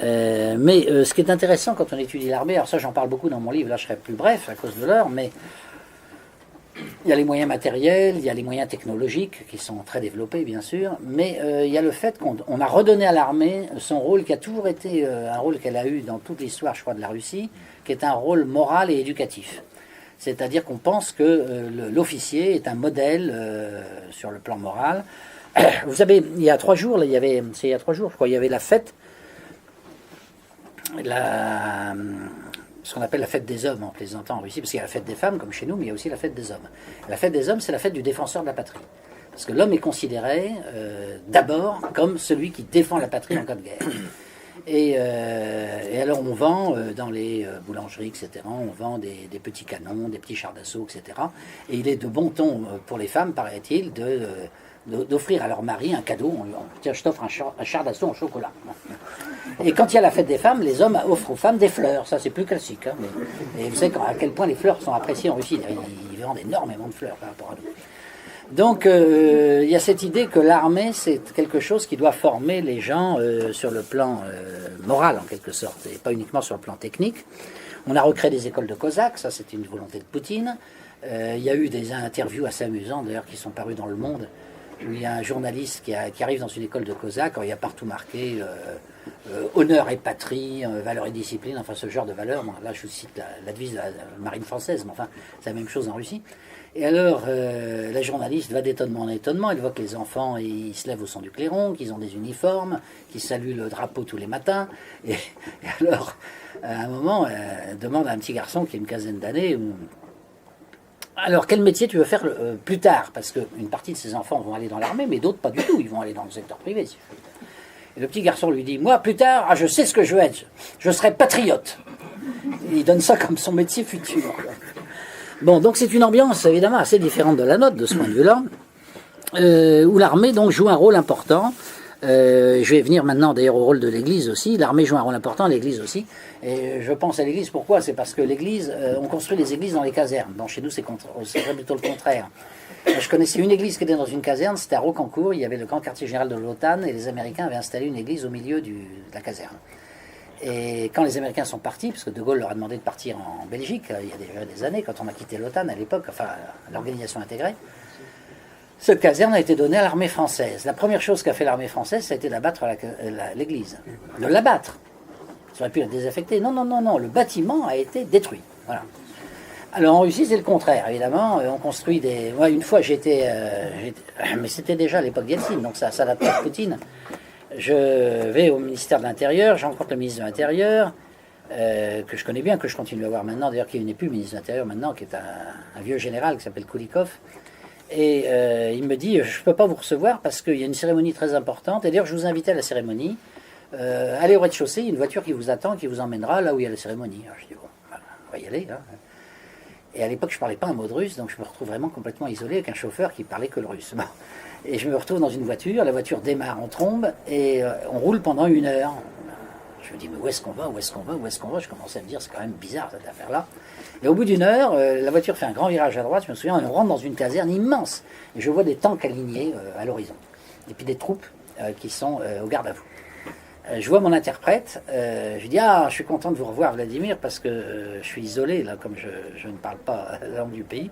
Mais ce qui est intéressant quand on étudie l'armée, alors ça j'en parle beaucoup dans mon livre, là je serai plus bref à cause de l'heure, mais il y a les moyens matériels, il y a les moyens technologiques qui sont très développés bien sûr, mais il y a le fait qu'on a redonné à l'armée son rôle qui a toujours été un rôle qu'elle a eu dans toute l'histoire je crois de la Russie, qui est un rôle moral et éducatif. C'est-à-dire qu'on pense que l'officier est un modèle sur le plan moral. Vous savez, il y a 3 jours, il y avait la fête, ce qu'on appelle la fête des hommes en plaisantant en Russie, parce qu'il y a la fête des femmes comme chez nous, mais il y a aussi la fête des hommes. La fête des hommes, c'est la fête du défenseur de la patrie. Parce que l'homme est considéré d'abord comme celui qui défend la patrie en cas de guerre. Et alors on vend dans les boulangeries, etc., on vend des petits canons, des petits chars d'assaut, etc. Et il est de bon ton pour les femmes, paraît-il, d'offrir à leur mari un cadeau. Tiens, je t'offre un char d'assaut en chocolat. Et quand il y a la fête des femmes, les hommes offrent aux femmes des fleurs. Ça, c'est plus classique. Hein, et vous savez à quel point les fleurs sont appréciées en Russie. Ils vendent énormément de fleurs par rapport à nous. Donc, il y a cette idée que l'armée, c'est quelque chose qui doit former les gens sur le plan moral, en quelque sorte, et pas uniquement sur le plan technique. On a recréé des écoles de Cosaques, ça c'était une volonté de Poutine. Il y a eu des interviews assez amusantes, d'ailleurs, qui sont parues dans Le Monde, où il y a un journaliste qui arrive dans une école de Cosaques, il y a partout marqué honneur et patrie, valeur et discipline, enfin ce genre de valeurs. Bon, là, je cite la devise de la marine française, mais enfin, c'est la même chose en Russie. Et alors, la journaliste va d'étonnement en étonnement, elle voit que les enfants ils se lèvent au son du clairon, qu'ils ont des uniformes, qu'ils saluent le drapeau tous les matins. Et alors, à un moment, elle demande à un petit garçon qui a une quinzaine d'années, alors quel métier tu veux faire plus tard? Parce qu'une partie de ces enfants vont aller dans l'armée, mais d'autres pas du tout, ils vont aller dans le secteur privé. Si je veux. Et le petit garçon lui dit, moi plus tard, je sais ce que je veux être, je serai patriote. Et il donne ça comme son métier futur. Bon, donc c'est une ambiance évidemment assez différente de la nôtre, de ce point de vue-là, où l'armée donc joue un rôle important. Je vais venir maintenant d'ailleurs au rôle de l'Église aussi. L'armée joue un rôle important, l'Église aussi. Et je pense à l'Église, pourquoi? C'est parce que l'Église, on construit les églises dans les casernes. Bon, chez nous, c'est plutôt le contraire. Je connaissais une église qui était dans une caserne, c'était à Rocancourt, il y avait le grand quartier général de l'OTAN, et les Américains avaient installé une église au milieu de la caserne. Et quand les Américains sont partis, parce que De Gaulle leur a demandé de partir en Belgique, il y a déjà des années, quand on a quitté l'OTAN à l'époque, enfin l'organisation intégrée, cette caserne a été donnée à l'armée française. La première chose qu'a fait l'armée française, ça a été d'abattre l'église. De l'abattre. Ça aurait pu la désaffecter. Non, non, non, non, le bâtiment a été détruit. Voilà. Alors en Russie, c'est le contraire, évidemment. On construit des... Moi, une fois, mais c'était déjà à l'époque Yeltsin, donc ça date pas de Poutine. Je vais au ministère de l'Intérieur, je rencontre le ministre de l'Intérieur, que je connais bien, que je continue à voir maintenant, d'ailleurs qui n'est plus ministre de l'Intérieur maintenant, qui est un vieux général qui s'appelle Kulikov. Et il me dit, je ne peux pas vous recevoir parce qu'il y a une cérémonie très importante. Et d'ailleurs, je vous invite à la cérémonie. Allez au rez-de-chaussée, il y a une voiture qui vous attend, qui vous emmènera là où il y a la cérémonie. Alors, je dis, bon, on va y aller. Hein. Et à l'époque, je ne parlais pas un mot de russe, donc je me retrouve vraiment complètement isolé avec un chauffeur qui parlait que le russe. Bon. Et je me retrouve dans une voiture, la voiture démarre en trombe, et on roule pendant 1 heure. Je me dis, mais où est-ce qu'on va, où est-ce qu'on va, où est-ce qu'on va? Je commençais à me dire, c'est quand même bizarre cette affaire-là. Et au bout d'1 heure, la voiture fait un grand virage à droite, je me souviens, on rentre dans une caserne immense, et je vois des tanks alignés à l'horizon, et puis des troupes qui sont au garde à vous. Je vois mon interprète, je lui dis, je suis content de vous revoir Vladimir, parce que je suis isolé, là, comme je ne parle pas la langue du pays.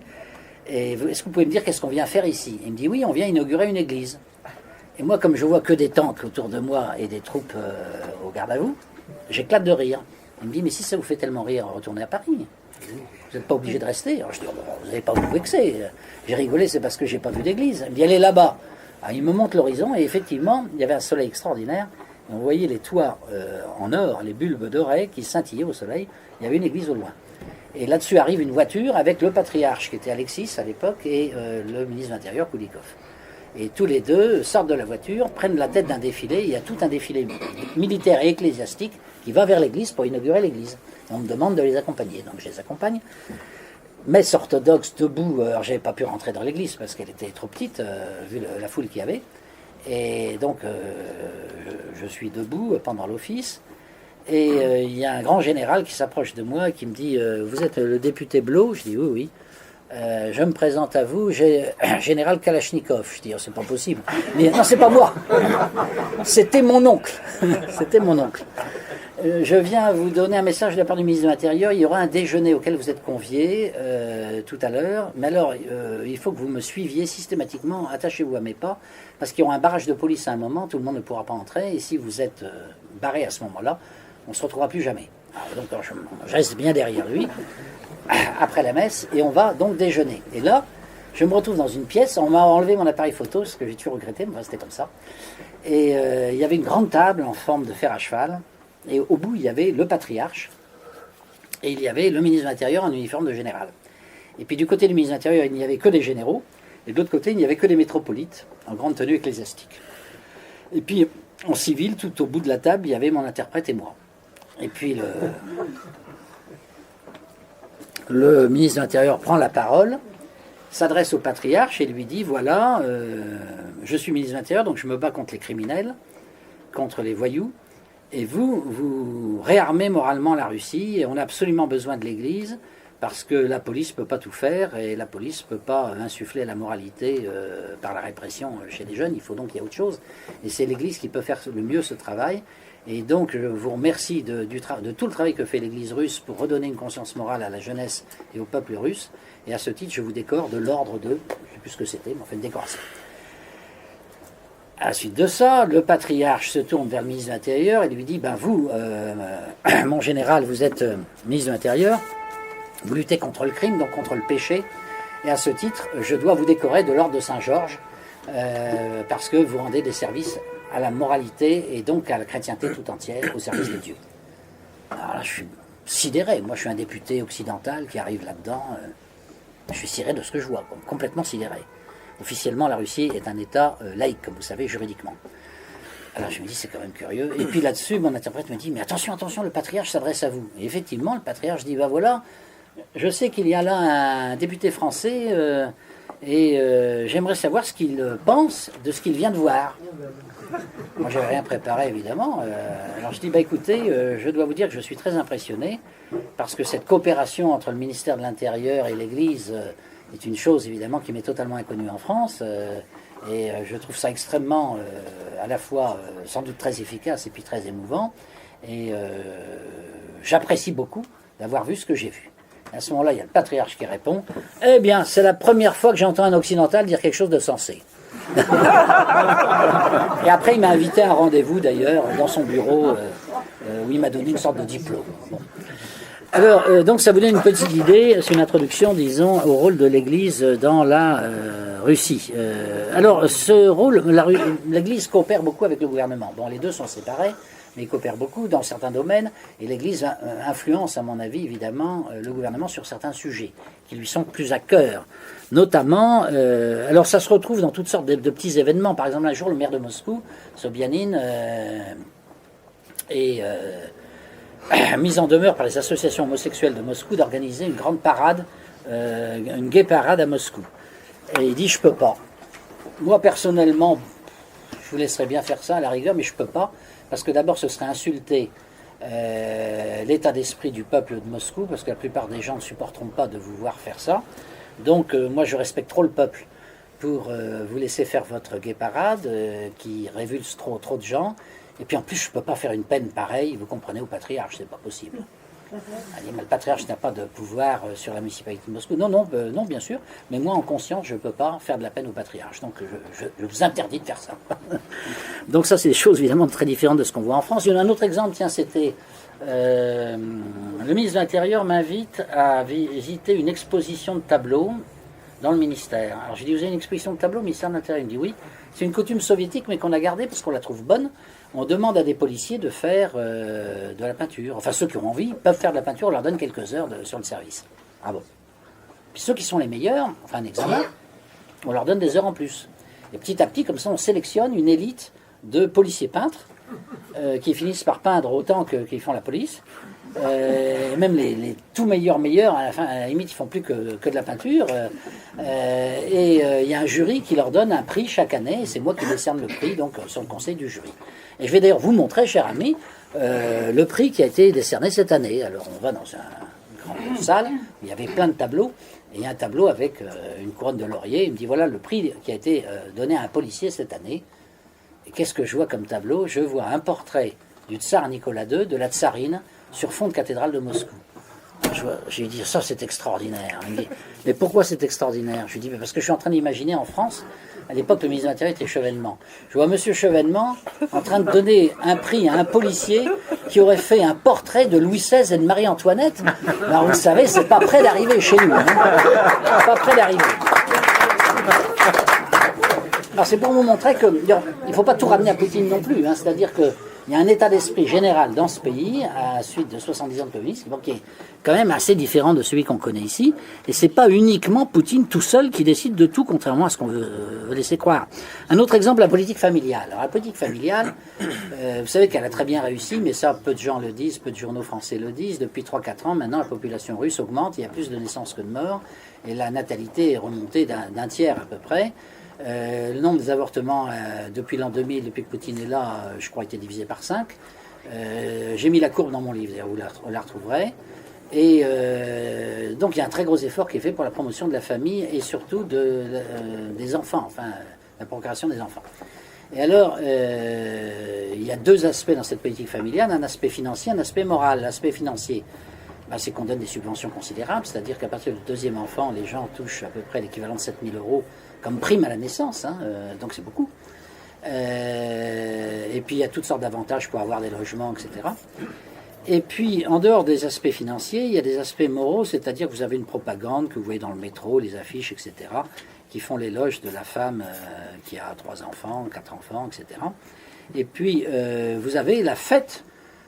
Et est-ce que vous pouvez me dire qu'est-ce qu'on vient faire ici? Il me dit, oui, on vient inaugurer une église. Et moi, comme je vois que des tanks autour de moi et des troupes au garde à vous, j'éclate de rire. Il me dit, mais si ça vous fait tellement rire, retournez à Paris. Vous n'êtes pas obligé de rester. Alors je dis, vous n'allez pas vous vexer. J'ai rigolé, c'est parce que j'ai pas vu d'église. Il me dit, allez là-bas. Alors, il me montre l'horizon, et effectivement, il y avait un soleil extraordinaire. Et on voyait les toits en or, les bulbes dorés qui scintillaient au soleil. Il y avait une église au loin. Et là-dessus arrive une voiture avec le patriarche, qui était Alexis à l'époque, et le ministre de l'Intérieur, Kulikov. Et tous les deux sortent de la voiture, prennent la tête d'un défilé. Il y a tout un défilé militaire et ecclésiastique qui va vers l'église pour inaugurer l'église. On me demande de les accompagner, donc je les accompagne. Messe orthodoxe debout, alors j'avais pas pu rentrer dans l'église parce qu'elle était trop petite, vu la foule qu'il y avait. Et donc je suis debout pendant l'office. Et il y a un grand général qui s'approche de moi et qui me dit, vous êtes le député Blot? Je dis, oui, oui. Je me présente à vous, général Kalachnikov. Je dis, c'est pas possible. Mais non, c'est pas moi. C'était mon oncle. C'était mon oncle. Je viens vous donner un message de la part du ministre de l'Intérieur. Il y aura un déjeuner auquel vous êtes conviés tout à l'heure. Mais alors, il faut que vous me suiviez systématiquement. Attachez-vous à mes pas. Parce qu'il y aura un barrage de police à un moment. Tout le monde ne pourra pas entrer. Et si vous êtes barré à ce moment-là, on ne se retrouvera plus jamais. Alors, donc, je reste bien derrière lui. Après la messe, et on va donc déjeuner. Et là, je me retrouve dans une pièce, on m'a enlevé mon appareil photo, ce que j'ai toujours regretté, mais c'était comme ça. Et il y avait une grande table en forme de fer à cheval, et au bout, il y avait le patriarche, et il y avait le ministre de l'Intérieur en uniforme de général. Et puis du côté du ministre de l'Intérieur, il n'y avait que des généraux, et de l'autre côté, il n'y avait que des métropolites, en grande tenue ecclésiastique. Et puis, en civil, tout au bout de la table, il y avait mon interprète et moi. Et puis le ministre de l'Intérieur prend la parole, s'adresse au patriarche et lui dit, voilà, je suis ministre de l'Intérieur, donc je me bats contre les criminels, contre les voyous, et vous réarmez moralement la Russie, et on a absolument besoin de l'Église, parce que la police ne peut pas tout faire, et la police ne peut pas insuffler la moralité par la répression chez les jeunes, il faut donc qu'il y ait autre chose, et c'est l'Église qui peut faire le mieux ce travail, et donc je vous remercie de tout le travail que fait l'Église russe pour redonner une conscience morale à la jeunesse et au peuple russe, et à ce titre je vous décore de l'ordre de, je ne sais plus ce que c'était, mais enfin une décoration. À la suite de ça, le patriarche se tourne vers le ministre de l'Intérieur et lui dit, ben vous, mon général, vous êtes ministre de l'Intérieur, vous luttez contre le crime, donc contre le péché, et à ce titre, je dois vous décorer de l'ordre de Saint-Georges, parce que vous rendez des services à la moralité et donc à la chrétienté tout entière, au service de Dieu. Alors là, je suis sidéré. Moi, je suis un député occidental qui arrive là-dedans. Je suis sidéré de ce que je vois, complètement sidéré. Officiellement, la Russie est un État laïque, comme vous savez, juridiquement. Alors je me dis, c'est quand même curieux. Et puis là-dessus, mon interprète me dit, mais attention, attention, le patriarche s'adresse à vous. Et effectivement, le patriarche dit, ben voilà, je sais qu'il y a là un député français et j'aimerais savoir ce qu'il pense de ce qu'il vient de voir. Moi, j'avais rien préparé, évidemment. Alors je dis, bah écoutez, je dois vous dire que je suis très impressionné parce que cette coopération entre le ministère de l'Intérieur et l'Église est une chose, évidemment, qui m'est totalement inconnue en France. Et je trouve ça extrêmement, à la fois, sans doute très efficace et puis très émouvant. Et j'apprécie beaucoup d'avoir vu ce que j'ai vu. À ce moment-là, il y a le patriarche qui répond, « Eh bien, c'est la première fois que j'entends un occidental dire quelque chose de sensé. » Et après, il m'a invité à un rendez-vous, d'ailleurs, dans son bureau, où il m'a donné une sorte de diplôme. Bon. Alors, donc ça vous donne une petite idée, c'est une introduction, disons, au rôle de l'Église dans la Russie. Alors, ce rôle, l'Église coopère beaucoup avec le gouvernement. Bon, les deux sont séparés, mais ils coopèrent beaucoup dans certains domaines, et l'Église influence, à mon avis, évidemment, le gouvernement sur certains sujets qui lui sont plus à cœur. Notamment, alors ça se retrouve dans toutes sortes de petits événements. Par exemple, un jour, le maire de Moscou, Sobyanin, est mis en demeure par les associations homosexuelles de Moscou d'organiser une grande parade, une gay parade à Moscou. Et il dit, je peux pas. Moi, personnellement, je vous laisserais bien faire ça à la rigueur, mais je peux pas, parce que d'abord, ce serait insulter l'état d'esprit du peuple de Moscou, parce que la plupart des gens ne supporteront pas de vous voir faire ça. Donc, moi, je respecte trop le peuple pour vous laisser faire votre gay parade, qui révulse trop de gens. Et puis en plus, je ne peux pas faire une peine pareille, vous comprenez, au patriarche, c'est pas possible. Allez, mais le patriarche n'a pas de pouvoir sur la municipalité de Moscou. Non, non, bien sûr, mais moi, en conscience, je ne peux pas faire de la peine au patriarche. Donc, je vous interdis de faire ça. Donc ça, c'est des choses, évidemment, très différentes de ce qu'on voit en France. Il y en a un autre exemple, tiens, c'était... le ministre de l'Intérieur m'invite à visiter une exposition de tableaux dans le ministère. Alors, je dis, vous avez une exposition de tableaux au ministère de l'Intérieur? Il me dit, oui. C'est une coutume soviétique, mais qu'on a gardée parce qu'on la trouve bonne. On demande à des policiers de faire de la peinture. Enfin, ceux qui ont envie peuvent faire de la peinture, on leur donne quelques heures sur le service. Ah bon. Puis ceux qui sont les meilleurs, enfin un examen, on leur donne des heures en plus. Et petit à petit, comme ça, on sélectionne une élite de policiers peintres qui finissent par peindre autant qu'ils font la police. Même les tout meilleurs, à la fin, à la limite, ils font plus que de la peinture. Et il y a un jury qui leur donne un prix chaque année, et c'est moi qui décerne le prix, donc sur le conseil du jury. Et je vais d'ailleurs vous montrer, cher ami, le prix qui a été décerné cette année. Alors on va dans une grande salle, où il y avait plein de tableaux, et il y a un tableau avec une couronne de laurier. Il me dit, voilà le prix qui a été donné à un policier cette année. Et qu'est-ce que je vois comme tableau? Je vois un portrait du tsar Nicolas II, de la tsarine, sur fond de cathédrale de Moscou. Je lui dis, ça c'est extraordinaire. Il me dit, mais pourquoi c'est extraordinaire? Je lui dis, parce que je suis en train d'imaginer en France, à l'époque le ministre de l'Intérieur était Chevènement. Je vois monsieur Chevènement en train de donner un prix à un policier qui aurait fait un portrait de Louis XVI et de Marie-Antoinette. Alors vous le savez, c'est pas près d'arriver chez nous. Hein. Pas près d'arriver. Alors c'est pour vous montrer qu'il ne faut pas tout ramener à Poutine non plus. Hein. C'est-à-dire que il y a un état d'esprit général dans ce pays, à la suite de 70 ans de communisme, qui est quand même assez différent de celui qu'on connaît ici. Et c'est pas uniquement Poutine tout seul qui décide de tout, contrairement à ce qu'on veut laisser croire. Un autre exemple, la politique familiale. Alors la politique familiale, vous savez qu'elle a très bien réussi, mais ça, peu de gens le disent, peu de journaux français le disent. Depuis 3-4 ans, maintenant, la population russe augmente, il y a plus de naissances que de morts, et la natalité est remontée d'un tiers à peu près. Le nombre des avortements depuis l'an 2000, depuis que Poutine est là, je crois, a été divisé par 5. J'ai mis la courbe dans mon livre, vous la retrouverez. Et donc il y a un très gros effort qui est fait pour la promotion de la famille et surtout des enfants, enfin la procréation des enfants. Et alors, il y a deux aspects dans cette politique familiale, un aspect financier, un aspect moral. L'aspect financier, c'est qu'on donne des subventions considérables, c'est-à-dire qu'à partir du deuxième enfant, les gens touchent à peu près l'équivalent de 7 000 euros comme prime à la naissance, donc c'est beaucoup. Et puis il y a toutes sortes d'avantages pour avoir des logements, etc. Et puis, en dehors des aspects financiers, il y a des aspects moraux, c'est-à-dire que vous avez une propagande que vous voyez dans le métro, les affiches, etc., qui font l'éloge de la femme qui a 3 enfants, 4 enfants, etc. Et puis, vous avez la fête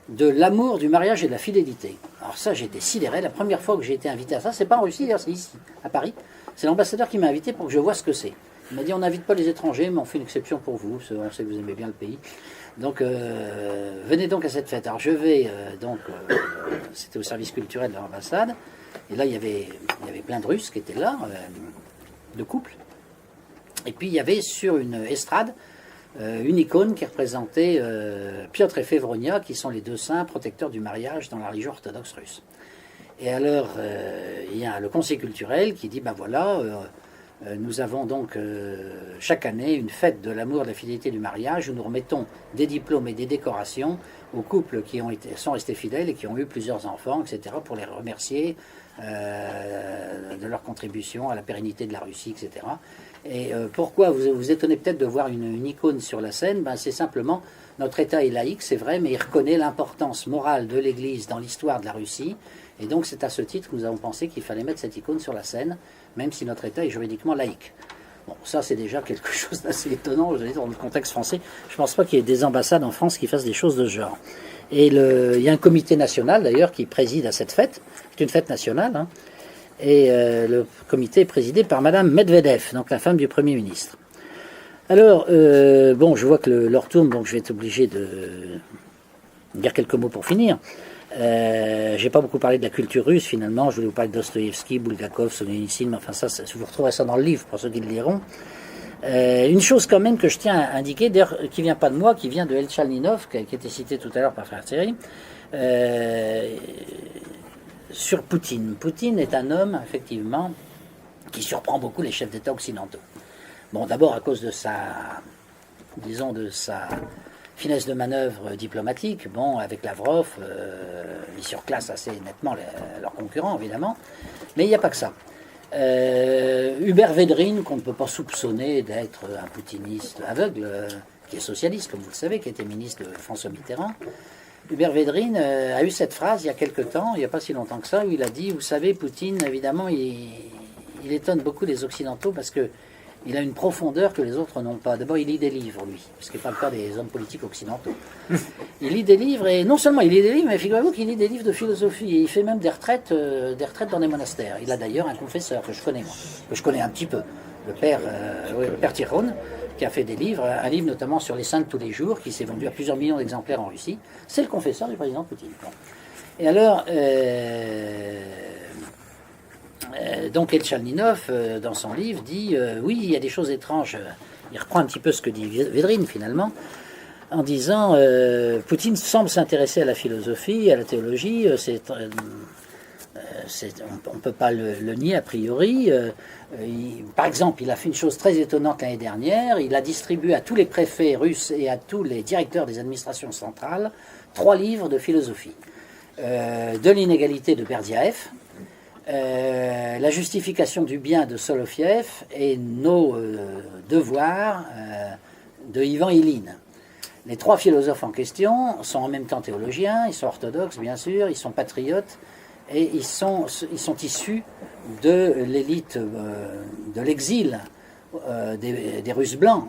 de l'amour, du mariage et de la fidélité. Alors ça, j'ai été sidéré. La première fois que j'ai été invité à ça, c'est pas en Russie, c'est ici, à Paris. C'est l'ambassadeur qui m'a invité pour que je vois ce que c'est. Il m'a dit, on n'invite pas les étrangers, mais on fait une exception pour vous. On sait que vous aimez bien le pays. Donc, venez donc à cette fête. Alors, je vais, c'était au service culturel de l'ambassade. Et là, il y avait plein de Russes qui étaient là, de couples. Et puis, il y avait sur une estrade une icône qui représentait Piotr et Févronia, qui sont les 2 saints protecteurs du mariage dans la religion orthodoxe russe. Et alors, il y a le conseil culturel qui dit, ben voilà, nous avons donc chaque année une fête de l'amour, de la fidélité du mariage, où nous remettons des diplômes et des décorations aux couples qui sont restés fidèles et qui ont eu plusieurs enfants, etc., pour les remercier de leur contribution à la pérennité de la Russie, etc. Et pourquoi vous vous étonnez peut-être de voir une icône sur la scène? C'est simplement, notre État est laïque, c'est vrai, mais il reconnaît l'importance morale de l'Église dans l'histoire de la Russie. Et donc c'est à ce titre que nous avons pensé qu'il fallait mettre cette icône sur la scène, même si notre État est juridiquement laïque. Bon, ça c'est déjà quelque chose d'assez étonnant, je veux dire, dans le contexte français. Je ne pense pas qu'il y ait des ambassades en France qui fassent des choses de ce genre. Et il y a un comité national d'ailleurs qui préside à cette fête, c'est une fête nationale, et le comité est présidé par Madame Medvedev, donc la femme du Premier ministre. Alors, bon, je vois que l'heure tourne, donc je vais être obligé de dire quelques mots pour finir. J'ai pas beaucoup parlé de la culture russe finalement, je voulais vous parler de Dostoïevski, Bulgakov, Solzhenitsyn, enfin ça, vous retrouverez ça dans le livre pour ceux qui le liront. Une chose quand même que je tiens à indiquer, d'ailleurs qui vient pas de moi, qui vient de Elchalninov, qui a été cité tout à l'heure par Frère Thierry, sur Poutine. Poutine est un homme, effectivement, qui surprend beaucoup les chefs d'État occidentaux. Bon, d'abord à cause de sa finesse de manœuvre diplomatique. Bon, avec Lavrov, il surclasse assez nettement leurs concurrents, évidemment. Mais il n'y a pas que ça. Hubert Védrine, qu'on ne peut pas soupçonner d'être un poutiniste aveugle, qui est socialiste, comme vous le savez, qui était ministre de François Mitterrand. Hubert Védrine a eu cette phrase il y a quelque temps, il n'y a pas si longtemps que ça, où il a dit, vous savez, Poutine, évidemment, il étonne beaucoup les Occidentaux parce que il a une profondeur que les autres n'ont pas. D'abord, il lit des livres, lui, ce qui n'est pas le cas des hommes politiques occidentaux. Il lit des livres, et non seulement il lit des livres, mais figurez-vous qu'il lit des livres de philosophie, et il fait même des retraites dans des monastères. Il a d'ailleurs un confesseur que je connais, moi, que je connais un petit peu, le père Tyrone, qui a fait des livres, un livre notamment sur les saints de tous les jours, qui s'est vendu à plusieurs millions d'exemplaires en Russie. C'est le confesseur du président Poutine. Bon. Et alors... donc Elchalninov, dans son livre, dit oui, il y a des choses étranges. Il reprend un petit peu ce que dit Védrine, finalement, en disant Poutine semble s'intéresser à la philosophie, à la théologie. On ne peut pas le nier a priori. Par exemple, il a fait une chose très étonnante l'année dernière. Il a distribué à tous les préfets russes et à tous les directeurs des administrations centrales 3 livres de philosophie. De l'inégalité de Berdyaev, la justification du bien de Soloviev et nos devoirs de Ivan Iline. Les 3 philosophes en question sont en même temps théologiens, ils sont orthodoxes bien sûr, ils sont patriotes et ils sont issus de l'élite de l'exil des Russes blancs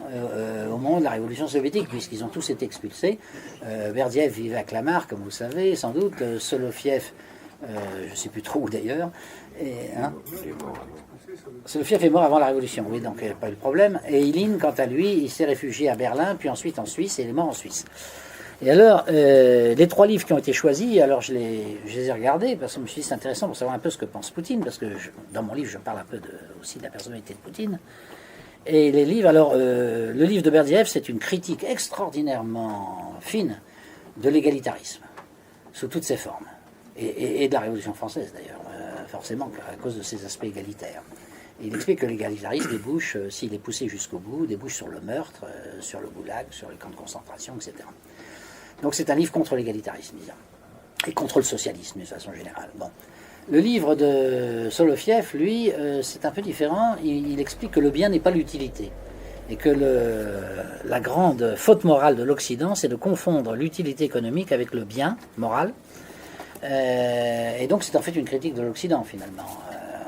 au moment de la révolution soviétique, puisqu'ils ont tous été expulsés. Berdiev vivait à Clamart, comme vous savez, sans doute. Soloviev, je ne sais plus trop où d'ailleurs. Soloviev est mort avant la révolution, oui, donc il n'y a pas eu de problème. Et Ilyin, quant à lui, il s'est réfugié à Berlin, puis ensuite en Suisse, et il est mort en Suisse. Et alors, les 3 livres qui ont été choisis, alors je les ai regardés, parce que je me suis dit c'est intéressant pour savoir un peu ce que pense Poutine, parce que dans mon livre, je parle un peu aussi de la personnalité de Poutine. Et les livres, alors, le livre de Berdiev, c'est une critique extraordinairement fine de l'égalitarisme, sous toutes ses formes, et de la Révolution française d'ailleurs, forcément, à cause de ses aspects égalitaires. Et il explique que l'égalitarisme débouche, s'il est poussé jusqu'au bout, débouche sur le meurtre, sur le goulag, sur les camps de concentration, etc. Donc c'est un livre contre l'égalitarisme, disons, et contre le socialisme, de façon générale. Bon. Le livre de Soloviev, lui, c'est un peu différent. Il explique que le bien n'est pas l'utilité. Et que la grande faute morale de l'Occident, c'est de confondre l'utilité économique avec le bien moral. Et donc c'est en fait une critique de l'Occident, finalement,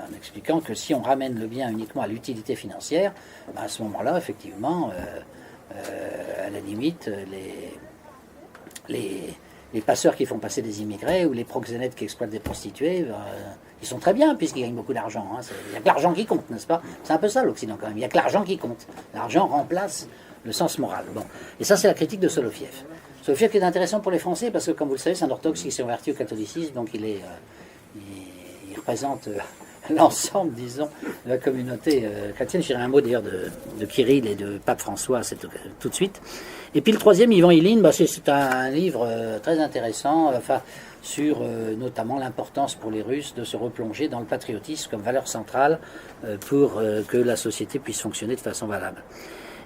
en expliquant que si on ramène le bien uniquement à l'utilité financière, ben à ce moment-là, effectivement, à la limite, les passeurs qui font passer des immigrés ou les proxénètes qui exploitent des prostituées, ils sont très bien puisqu'ils gagnent beaucoup d'argent. Hein. Il n'y a que l'argent qui compte, n'est-ce pas? C'est un peu ça l'Occident quand même. Il n'y a que l'argent qui compte. L'argent remplace le sens moral. Bon. Et ça, c'est la critique de Soloviev. Soloviev qui est intéressant pour les Français parce que, comme vous le savez, c'est un orthodoxe qui s'est converti au catholicisme, donc il représente l'ensemble, disons, de la communauté chrétienne. Je dirais un mot d'ailleurs de Kirill et de Pape François tout de suite. Et puis le troisième, Ivan Ilyin, c'est un livre très intéressant, sur notamment l'importance pour les Russes de se replonger dans le patriotisme comme valeur centrale pour que la société puisse fonctionner de façon valable.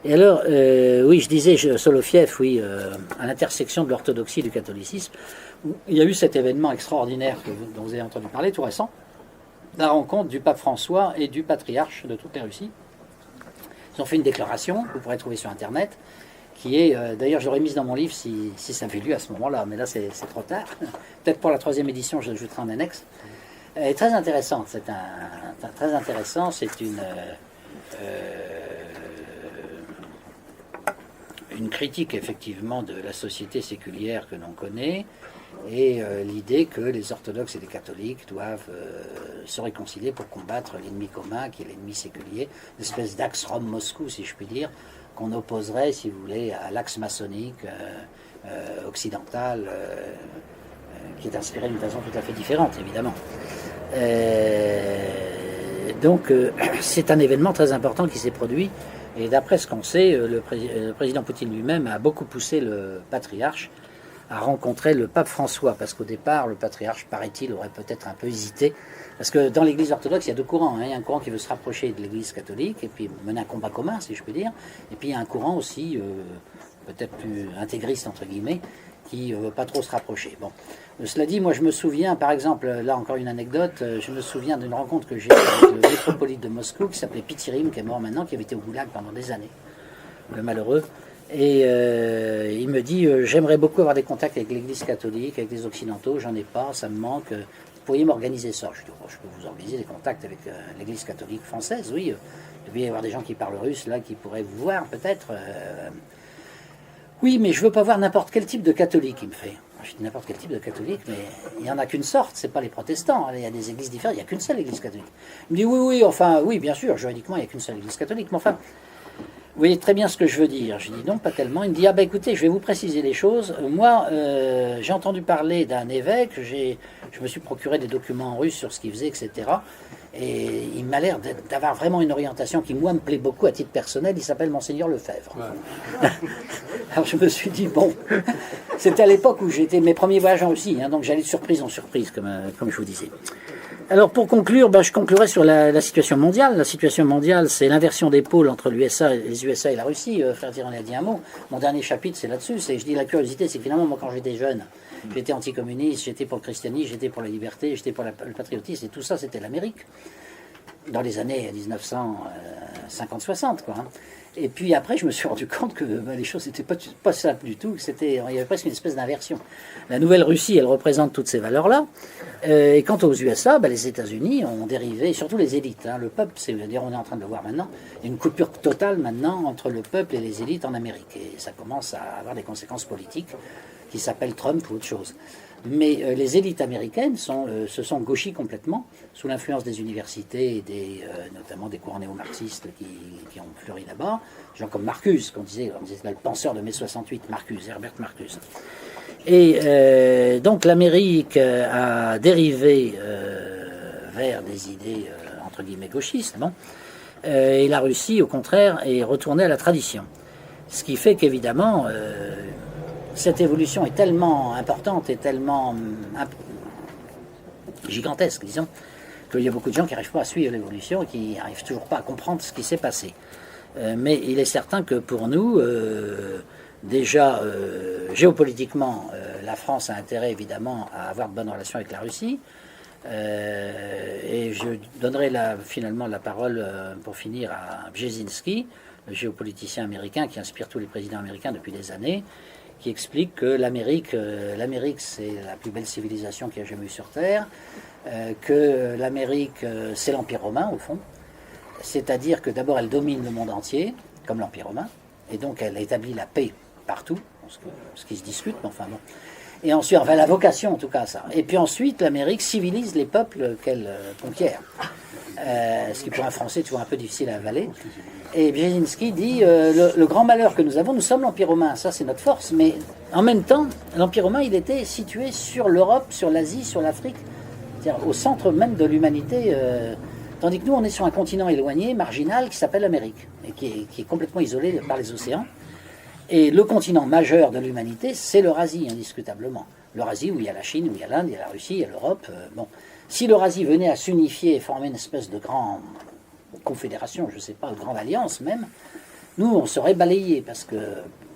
Et alors, oui, je disais, Soloviev, oui, à l'intersection de l'orthodoxie et du catholicisme, il y a eu cet événement extraordinaire dont vous avez entendu parler, tout récent, la rencontre du pape François et du patriarche de toute la Russie. Ils ont fait une déclaration, que vous pourrez trouver sur Internet, qui est, d'ailleurs j'aurais mise dans mon livre si ça avait lu à ce moment-là, mais là c'est trop tard. Peut-être pour la 3e édition, je l'ajouterai en annexe. Elle est très intéressante, très intéressant, c'est une critique effectivement de la société séculière que l'on connaît, et l'idée que les orthodoxes et les catholiques doivent se réconcilier pour combattre l'ennemi commun, qui est l'ennemi séculier, une espèce d'axe Rome-Moscou, si je puis dire, qu'on opposerait, si vous voulez, à l'axe maçonnique occidental, qui est inspiré d'une façon tout à fait différente, évidemment. Donc, c'est un événement très important qui s'est produit, et d'après ce qu'on sait, le président Poutine lui-même a beaucoup poussé le patriarche à rencontrer le pape François, parce qu'au départ, le patriarche, paraît-il, aurait peut-être un peu hésité, parce que dans l'église orthodoxe, il y a 2 courants. Hein. Il y a un courant qui veut se rapprocher de l'église catholique, et puis mener un combat commun, si je puis dire, et puis il y a un courant aussi, peut-être plus intégriste, entre guillemets, qui ne veut pas trop se rapprocher. Bon. Cela dit, moi je me souviens, par exemple, là encore une anecdote, je me souviens d'une rencontre que j'ai eue avec le métropolite de Moscou, qui s'appelait Pityrim, qui est mort maintenant, qui avait été au goulag pendant des années, le malheureux. Et il me dit, j'aimerais beaucoup avoir des contacts avec l'église catholique, avec les occidentaux, j'en ai pas, ça me manque, vous pourriez m'organiser ça? Je dis, oh, je peux vous organiser des contacts avec l'église catholique française, oui, il devait y avoir des gens qui parlent russe, là, qui pourraient vous voir, peut-être. Oui, mais je veux pas voir n'importe quel type de catholique, il me fait. Je dis, n'importe quel type de catholique, mais il n'y en a qu'une sorte, c'est pas les protestants, il y a des églises différentes, il n'y a qu'une seule église catholique. Il me dit, oui, bien sûr, juridiquement, il n'y a qu'une seule église catholique, mais enfin... Vous voyez très bien ce que je veux dire. Je dis non, pas tellement. Il me dit, écoutez, je vais vous préciser les choses. Moi, j'ai entendu parler d'un évêque, je me suis procuré des documents en russe sur ce qu'il faisait, etc. Et il m'a l'air d'avoir vraiment une orientation qui, moi, me plaît beaucoup à titre personnel. Il s'appelle Monseigneur Lefebvre. Ouais. Alors je me suis dit, bon, c'était à l'époque où j'étais mes premiers voyages en Russie, hein, donc j'allais de surprise en surprise, comme je vous disais. Alors pour conclure, je conclurai sur la situation mondiale. La situation mondiale, c'est l'inversion des pôles entre les USA et la Russie. Frère Tyrann a dit un mot. Mon dernier chapitre, c'est là-dessus. Je dis la curiosité, c'est que finalement, moi, quand j'étais jeune, j'étais anticommuniste, j'étais pour le christianisme, j'étais pour la liberté, j'étais pour le patriotisme, et tout ça, c'était l'Amérique. dans les années 1950-60, quoi. Hein. Et puis après, je me suis rendu compte que les choses n'étaient pas simples du tout, il y avait presque une espèce d'inversion. La nouvelle Russie, elle représente toutes ces valeurs-là. Et quant aux USA, les États-Unis ont dérivé, surtout les élites. Hein, le peuple, c'est-à-dire on est en train de le voir maintenant, il y a une coupure totale maintenant entre le peuple et les élites en Amérique. Et ça commence à avoir des conséquences politiques qui s'appellent Trump ou autre chose. Mais les élites américaines se sont gauchies complètement, sous l'influence des universités et notamment des courants néo-marxistes qui ont fleuri là-bas. Des gens comme Marcuse, on disait le penseur de mai 68, Marcuse, Herbert Marcuse. Et donc l'Amérique a dérivé vers des idées, entre guillemets, gauchistes. Bon. Et la Russie, au contraire, est retournée à la tradition. Ce qui fait qu'évidemment... cette évolution est tellement importante et tellement gigantesque, disons, qu'il y a beaucoup de gens qui n'arrivent pas à suivre l'évolution et qui n'arrivent toujours pas à comprendre ce qui s'est passé. Mais il est certain que pour nous, déjà, géopolitiquement, la France a intérêt évidemment à avoir de bonnes relations avec la Russie. Et je donnerai finalement la parole pour finir à Brzezinski, le géopoliticien américain qui inspire tous les présidents américains depuis des années, qui explique que l'Amérique c'est la plus belle civilisation qu'il y a jamais eu sur Terre, que l'Amérique c'est l'Empire romain au fond, c'est-à-dire que d'abord elle domine le monde entier, comme l'Empire romain, et donc elle établit la paix partout, ce qui se discute, mais enfin bon. Et ensuite, enfin la vocation en tout cas ça. Et puis ensuite l'Amérique civilise les peuples qu'elle conquiert. Ce qui pour un Français est toujours un peu difficile à avaler. Et Brzezinski dit le grand malheur que nous avons, nous sommes l'Empire romain, ça c'est notre force, mais en même temps, l'Empire romain il était situé sur l'Europe, sur l'Asie, sur l'Afrique, c'est-à-dire au centre même de l'humanité, tandis que nous on est sur un continent éloigné, marginal, qui s'appelle l'Amérique, et qui est complètement isolé par les océans. Et le continent majeur de l'humanité, c'est l'Eurasie, indiscutablement. L'Eurasie où il y a la Chine, où il y a l'Inde, il y a la Russie, il y a l'Europe. Bon. Si l'Eurasie venait à s'unifier et former une espèce de grande confédération, je ne sais pas, de grande alliance même, nous, on serait balayés, parce que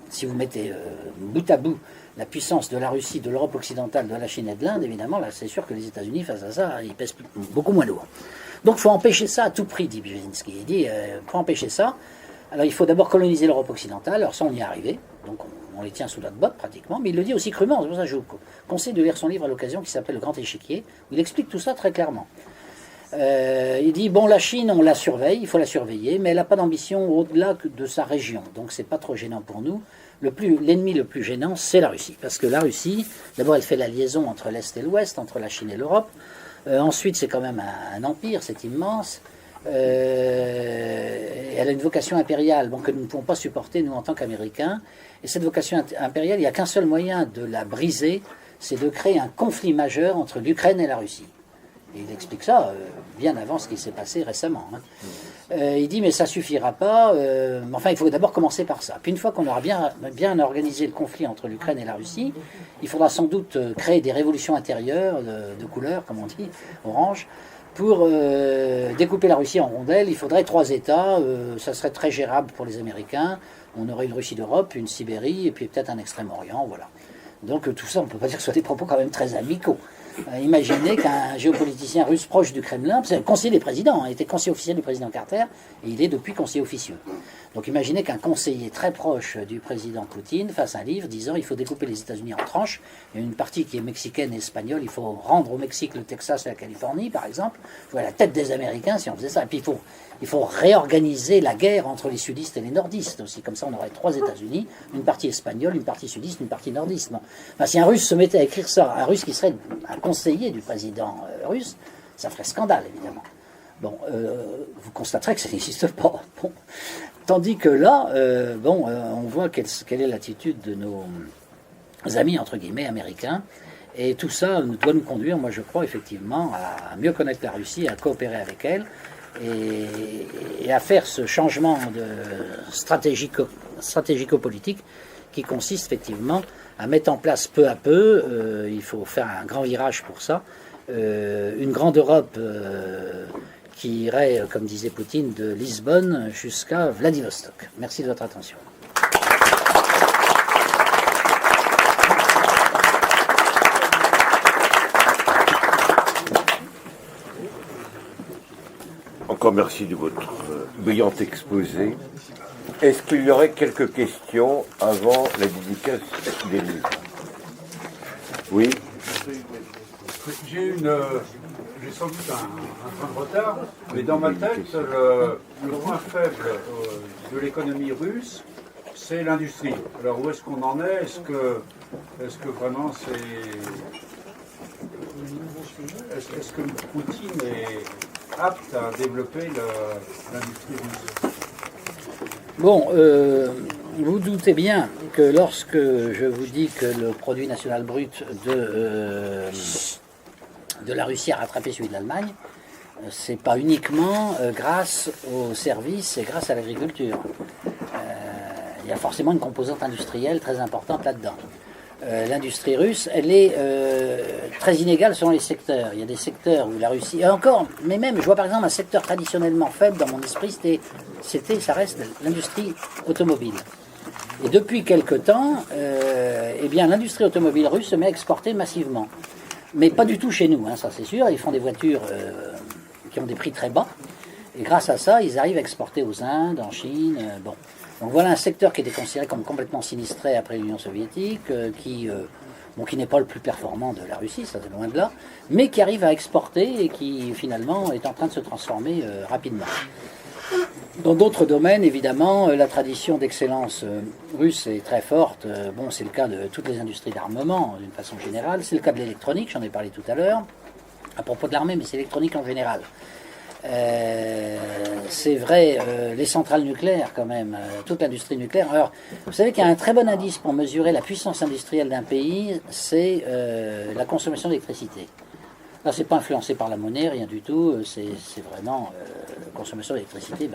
si vous mettez bout à bout la puissance de la Russie, de l'Europe occidentale, de la Chine et de l'Inde, évidemment, là, c'est sûr que les États-Unis, face à ça, ils pèsent beaucoup moins lourd. Donc, il faut empêcher ça à tout prix, dit Brzezinski. Il dit, pour empêcher ça, alors il faut d'abord coloniser l'Europe occidentale, alors ça, on y est arrivé, donc on les tient sous notre botte pratiquement, mais il le dit aussi crûment, c'est pour ça que je vous conseille de lire son livre à l'occasion qui s'appelle Le Grand Échiquier, où il explique tout ça très clairement. Il dit, bon, la Chine, on la surveille, il faut la surveiller, mais elle n'a pas d'ambition au-delà de sa région, donc c'est pas trop gênant pour nous. L'ennemi le plus gênant, c'est la Russie, parce que la Russie, d'abord, elle fait la liaison entre l'Est et l'Ouest, entre la Chine et l'Europe, ensuite, c'est quand même un empire, c'est immense, elle a une vocation impériale, que nous ne pouvons pas supporter, nous, en tant qu'Américains, et cette vocation impériale, il n'y a qu'un seul moyen de la briser, c'est de créer un conflit majeur entre l'Ukraine et la Russie. Et il explique ça bien avant ce qui s'est passé récemment. Hein. Il dit, mais ça suffira pas, enfin, il faut d'abord commencer par ça. Puis une fois qu'on aura bien organisé le conflit entre l'Ukraine et la Russie, il faudra sans doute créer des révolutions intérieures de couleur, comme on dit, orange, pour découper la Russie en rondelles. Il faudrait 3 États, ça serait très gérable pour les Américains. On aurait une Russie d'Europe, une Sibérie, et puis peut-être un Extrême-Orient, voilà. Donc tout ça, on ne peut pas dire que ce soit des propos quand même très amicaux. Imaginez qu'un géopoliticien russe proche du Kremlin, c'est conseiller des présidents, il était conseiller officiel du président Carter, et il est depuis conseiller officieux. Donc imaginez qu'un conseiller très proche du président Poutine fasse un livre disant il faut découper les États-Unis en tranches, il y a une partie qui est mexicaine et espagnole, il faut rendre au Mexique le Texas et la Californie, par exemple, il faut à la tête des Américains si on faisait ça, et puis il faut réorganiser la guerre entre les sudistes et les nordistes aussi, comme ça on aurait 3 États-Unis, une partie espagnole, une partie sudiste, une partie nordiste. Bon. Enfin, si un russe se mettait à écrire ça, un russe qui serait un conseiller du président russe, ça ferait scandale évidemment. Bon, vous constaterez que ça n'existe pas. Bon. Tandis que là, on voit quelle est l'attitude de nos amis, entre guillemets, américains. Et tout ça doit nous conduire, moi je crois, effectivement, à mieux connaître la Russie, à coopérer avec elle, et à faire ce changement de stratégico-politique qui consiste effectivement à mettre en place peu à peu, il faut faire un grand virage pour ça, une grande Europe qui irait, comme disait Poutine, de Lisbonne jusqu'à Vladivostok. Merci de votre attention. encore merci de votre brillant exposé. Est-ce qu'il y aurait quelques questions avant la dédicace des livres? Oui. J'ai sans doute un train de retard, mais dans ma tête, le point faible de l'économie russe, c'est l'industrie. Alors où est-ce qu'on en est? Est-ce que vraiment est-ce que Poutine est apte à développer l'industrie russe? Bon, vous doutez bien que lorsque je vous dis que le produit national brut de la Russie a rattrapé celui de l'Allemagne, c'est pas uniquement grâce aux services et grâce à l'agriculture. Il y a forcément une composante industrielle très importante là-dedans. L'industrie russe, elle est très inégale selon les secteurs. Il y a des secteurs où la Russie, et encore, mais même, je vois par exemple un secteur traditionnellement faible dans mon esprit, ça reste l'industrie automobile. Et depuis quelque temps, eh bien, l'industrie automobile russe se met à exporter massivement. Mais pas du tout chez nous, hein, ça c'est sûr. Ils font des voitures qui ont des prix très bas. Et grâce à ça, ils arrivent à exporter aux Indes, en Chine. Bon. Donc voilà un secteur qui était considéré comme complètement sinistré après l'Union soviétique, qui n'est pas le plus performant de la Russie, ça c'est loin de là, mais qui arrive à exporter et qui finalement est en train de se transformer rapidement. Dans d'autres domaines, évidemment, la tradition d'excellence russe est très forte. Bon, c'est le cas de toutes les industries d'armement, d'une façon générale. C'est le cas de l'électronique, j'en ai parlé tout à l'heure, à propos de l'armée, mais c'est l'électronique en général. C'est vrai, les centrales nucléaires quand même, toute l'industrie nucléaire. Alors, vous savez qu'il y a un très bon indice pour mesurer la puissance industrielle d'un pays, c'est la consommation d'électricité. Là, c'est pas influencé par la monnaie, rien du tout. C'est vraiment consommation d'électricité.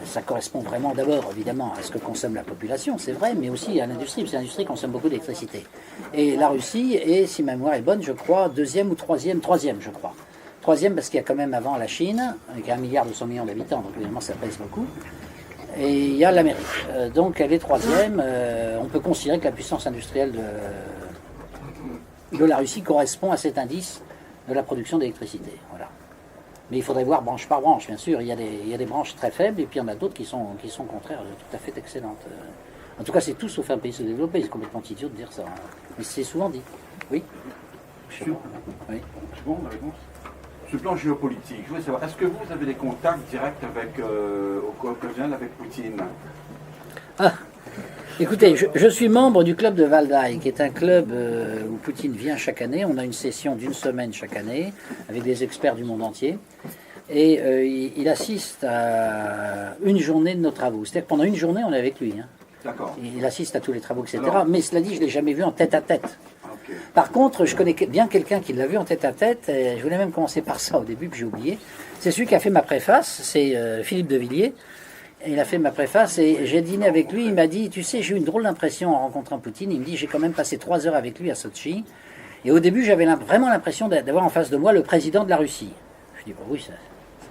Ça correspond vraiment d'abord, évidemment, à ce que consomme la population, c'est vrai, mais aussi à l'industrie, parce que l'industrie consomme beaucoup d'électricité. Et la Russie est, si ma mémoire est bonne, je crois, troisième, je crois. Troisième parce qu'il y a quand même avant la Chine, avec 1,2 milliard d'habitants, donc évidemment ça pèse beaucoup. Et il y a l'Amérique. Donc elle est troisième. On peut considérer que la puissance industrielle de la Russie correspond à cet indice de la production d'électricité. Voilà. Mais il faudrait voir branche par branche, bien sûr. Il y a des branches très faibles et puis il y en a d'autres qui sont au contraire tout à fait excellentes. En tout cas, c'est tout sauf un pays sous-développé. C'est complètement idiot de dire ça. Mais c'est souvent dit. Oui. Oui. C'est bon, la réponse. Sur le plan géopolitique, je voulais savoir, est-ce que vous avez des contacts directs occasionnels avec Poutine? Ah, écoutez, je suis membre du club de Valdai, qui est un club où Poutine vient chaque année. On a une session d'1 semaine chaque année, avec des experts du monde entier. Et il assiste à une journée de nos travaux. C'est-à-dire que pendant une journée, on est avec lui. Hein. D'accord. Il assiste à tous les travaux, etc. Alors, mais cela dit, je ne l'ai jamais vu en tête à tête. Okay. Par contre, je connais bien quelqu'un qui l'a vu en tête à tête, et je voulais même commencer par ça au début, puis j'ai oublié. C'est celui qui a fait ma préface, c'est Philippe de Villiers. Il a fait ma préface et j'ai dîné avec lui, il m'a dit, tu sais, j'ai eu une drôle d'impression en rencontrant Poutine. Il me dit, j'ai quand même passé 3 heures avec lui à Sotchi. Et au début, j'avais vraiment l'impression d'avoir en face de moi le président de la Russie. Je dis, bon, oui, ça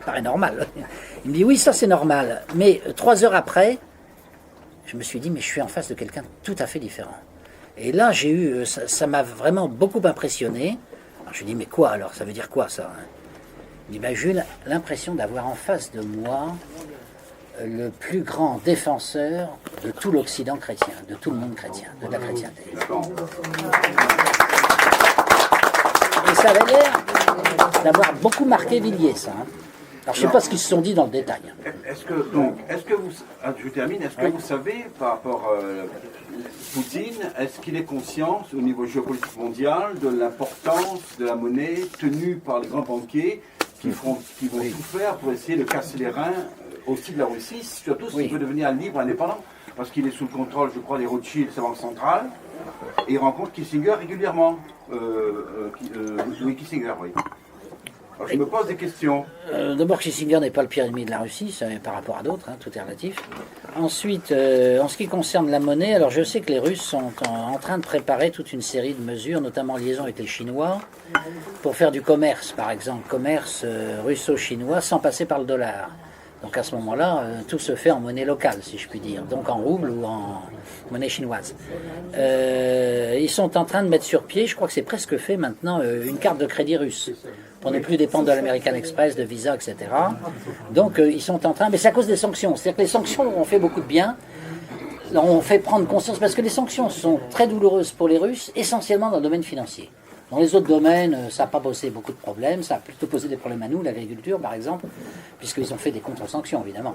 paraît normal. Il me dit, oui, ça c'est normal. Mais 3 heures après, je me suis dit, mais je suis en face de quelqu'un tout à fait différent. Et là, ça m'a vraiment beaucoup impressionné. Alors, je lui ai dit, mais quoi alors? Ça veut dire quoi ça? Il dit, ben, j'ai eu l'impression d'avoir en face de moi le plus grand défenseur de tout l'Occident chrétien, de tout le monde chrétien, de la chrétienté. Et ça avait l'air d'avoir beaucoup marqué Villiers, ça. Hein. Alors, je ne sais pas ce qu'ils se sont dit dans le détail. Est-ce que vous, je termine, est-ce que vous savez, par rapport à Poutine, est-ce qu'il est conscient au niveau géopolitique mondial de l'importance de la monnaie tenue par les grands banquiers qui vont tout faire pour essayer de casser les reins aussi de la Russie, surtout s'il veut devenir libre, indépendant, parce qu'il est sous le contrôle, je crois, des Rothschild, sa banque centrale, et il rencontre Kissinger régulièrement. Louis Kissinger, oui. Alors, je me pose des questions. D'abord, Kissinger n'est pas le pire ennemi de la Russie, par rapport à d'autres, hein, tout est relatif. Ensuite, en ce qui concerne la monnaie, alors je sais que les Russes sont en train de préparer toute une série de mesures, notamment en liaison avec les Chinois, pour faire du commerce, par exemple, commerce russo-chinois sans passer par le dollar. Donc à ce moment-là, tout se fait en monnaie locale, si je puis dire, donc en rouble ou en monnaie chinoise. Ils sont en train de mettre sur pied, je crois que c'est presque fait maintenant, une carte de crédit russe, pour ne plus dépendre de l'American Express, de Visa, etc. Donc ils sont en train, mais c'est à cause des sanctions, c'est-à-dire que les sanctions ont fait beaucoup de bien, ont fait prendre conscience, parce que les sanctions sont très douloureuses pour les Russes, essentiellement dans le domaine financier. Dans les autres domaines, ça n'a pas posé beaucoup de problèmes, ça a plutôt posé des problèmes à nous, l'agriculture par exemple, puisqu'ils ont fait des contre-sanctions évidemment.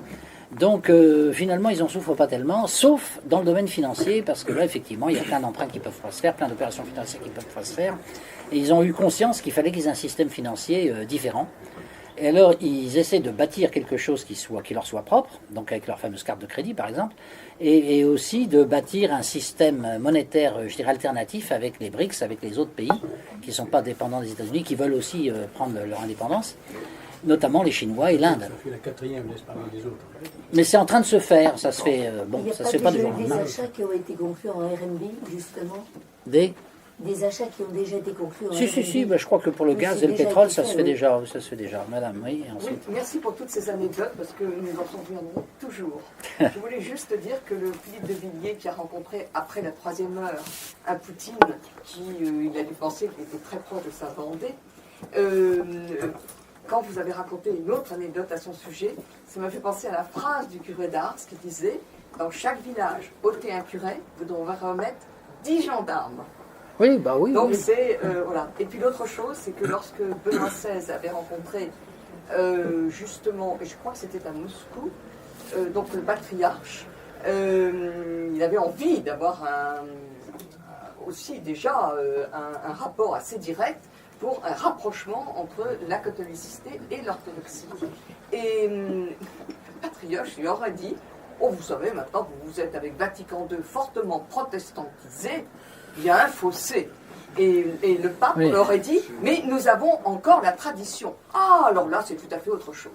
Donc finalement, ils n'en souffrent pas tellement, sauf dans le domaine financier, parce que là effectivement, il y a plein d'emprunts qui ne peuvent pas se faire, plein d'opérations financières qui ne peuvent pas se faire, et ils ont eu conscience qu'il fallait qu'ils aient un système financier différent. Et alors, ils essaient de bâtir quelque chose qui leur soit propre, donc avec leur fameuse carte de crédit par exemple, et aussi de bâtir un système monétaire, je dirais, alternatif avec les BRICS, avec les autres pays qui ne sont pas dépendants des États-Unis, qui veulent aussi prendre leur indépendance, notamment les Chinois et l'Inde. Ça fait la quatrième, laisse parler des autres. Mais c'est en train de se faire, ça se fait, ça se fait pas du jour au des lendemain. achats qui ont été conclus en RMB, justement. Des achats qui ont déjà été conclus en Si, RMB. si, si, ben, je crois que pour le Oui, gaz c'est et le déjà pétrole, été ça fait, se fait oui. déjà, ça se fait déjà. Madame, oui, et Oui, ensuite. merci pour toutes ces anecdotes parce que nous en souvenons toujours. Je voulais juste dire que le Philippe de Villiers qui a rencontré après la troisième heure un Poutine qui il a dû penser qu'il était très proche de sa Vendée, quand vous avez raconté une autre anecdote à son sujet, ça m'a fait penser à la phrase du curé d'Ars qui disait « Dans chaque village, ôtez un curé, vous devrez remettre 10 gendarmes ». Oui, bah oui. Donc oui. c'est voilà. Et puis l'autre chose, c'est que lorsque Benoît XVI avait rencontré justement, et je crois que c'était à Moscou, donc le patriarche, il avait envie d'avoir aussi déjà un rapport assez direct pour un rapprochement entre la catholicité et l'orthodoxie. Et le patriarche lui aurait dit, oh vous savez maintenant vous êtes avec Vatican II fortement protestantisé, il y a un fossé. Et le pape Oui. aurait dit, mais nous avons encore la tradition. Ah, alors là, c'est tout à fait autre chose.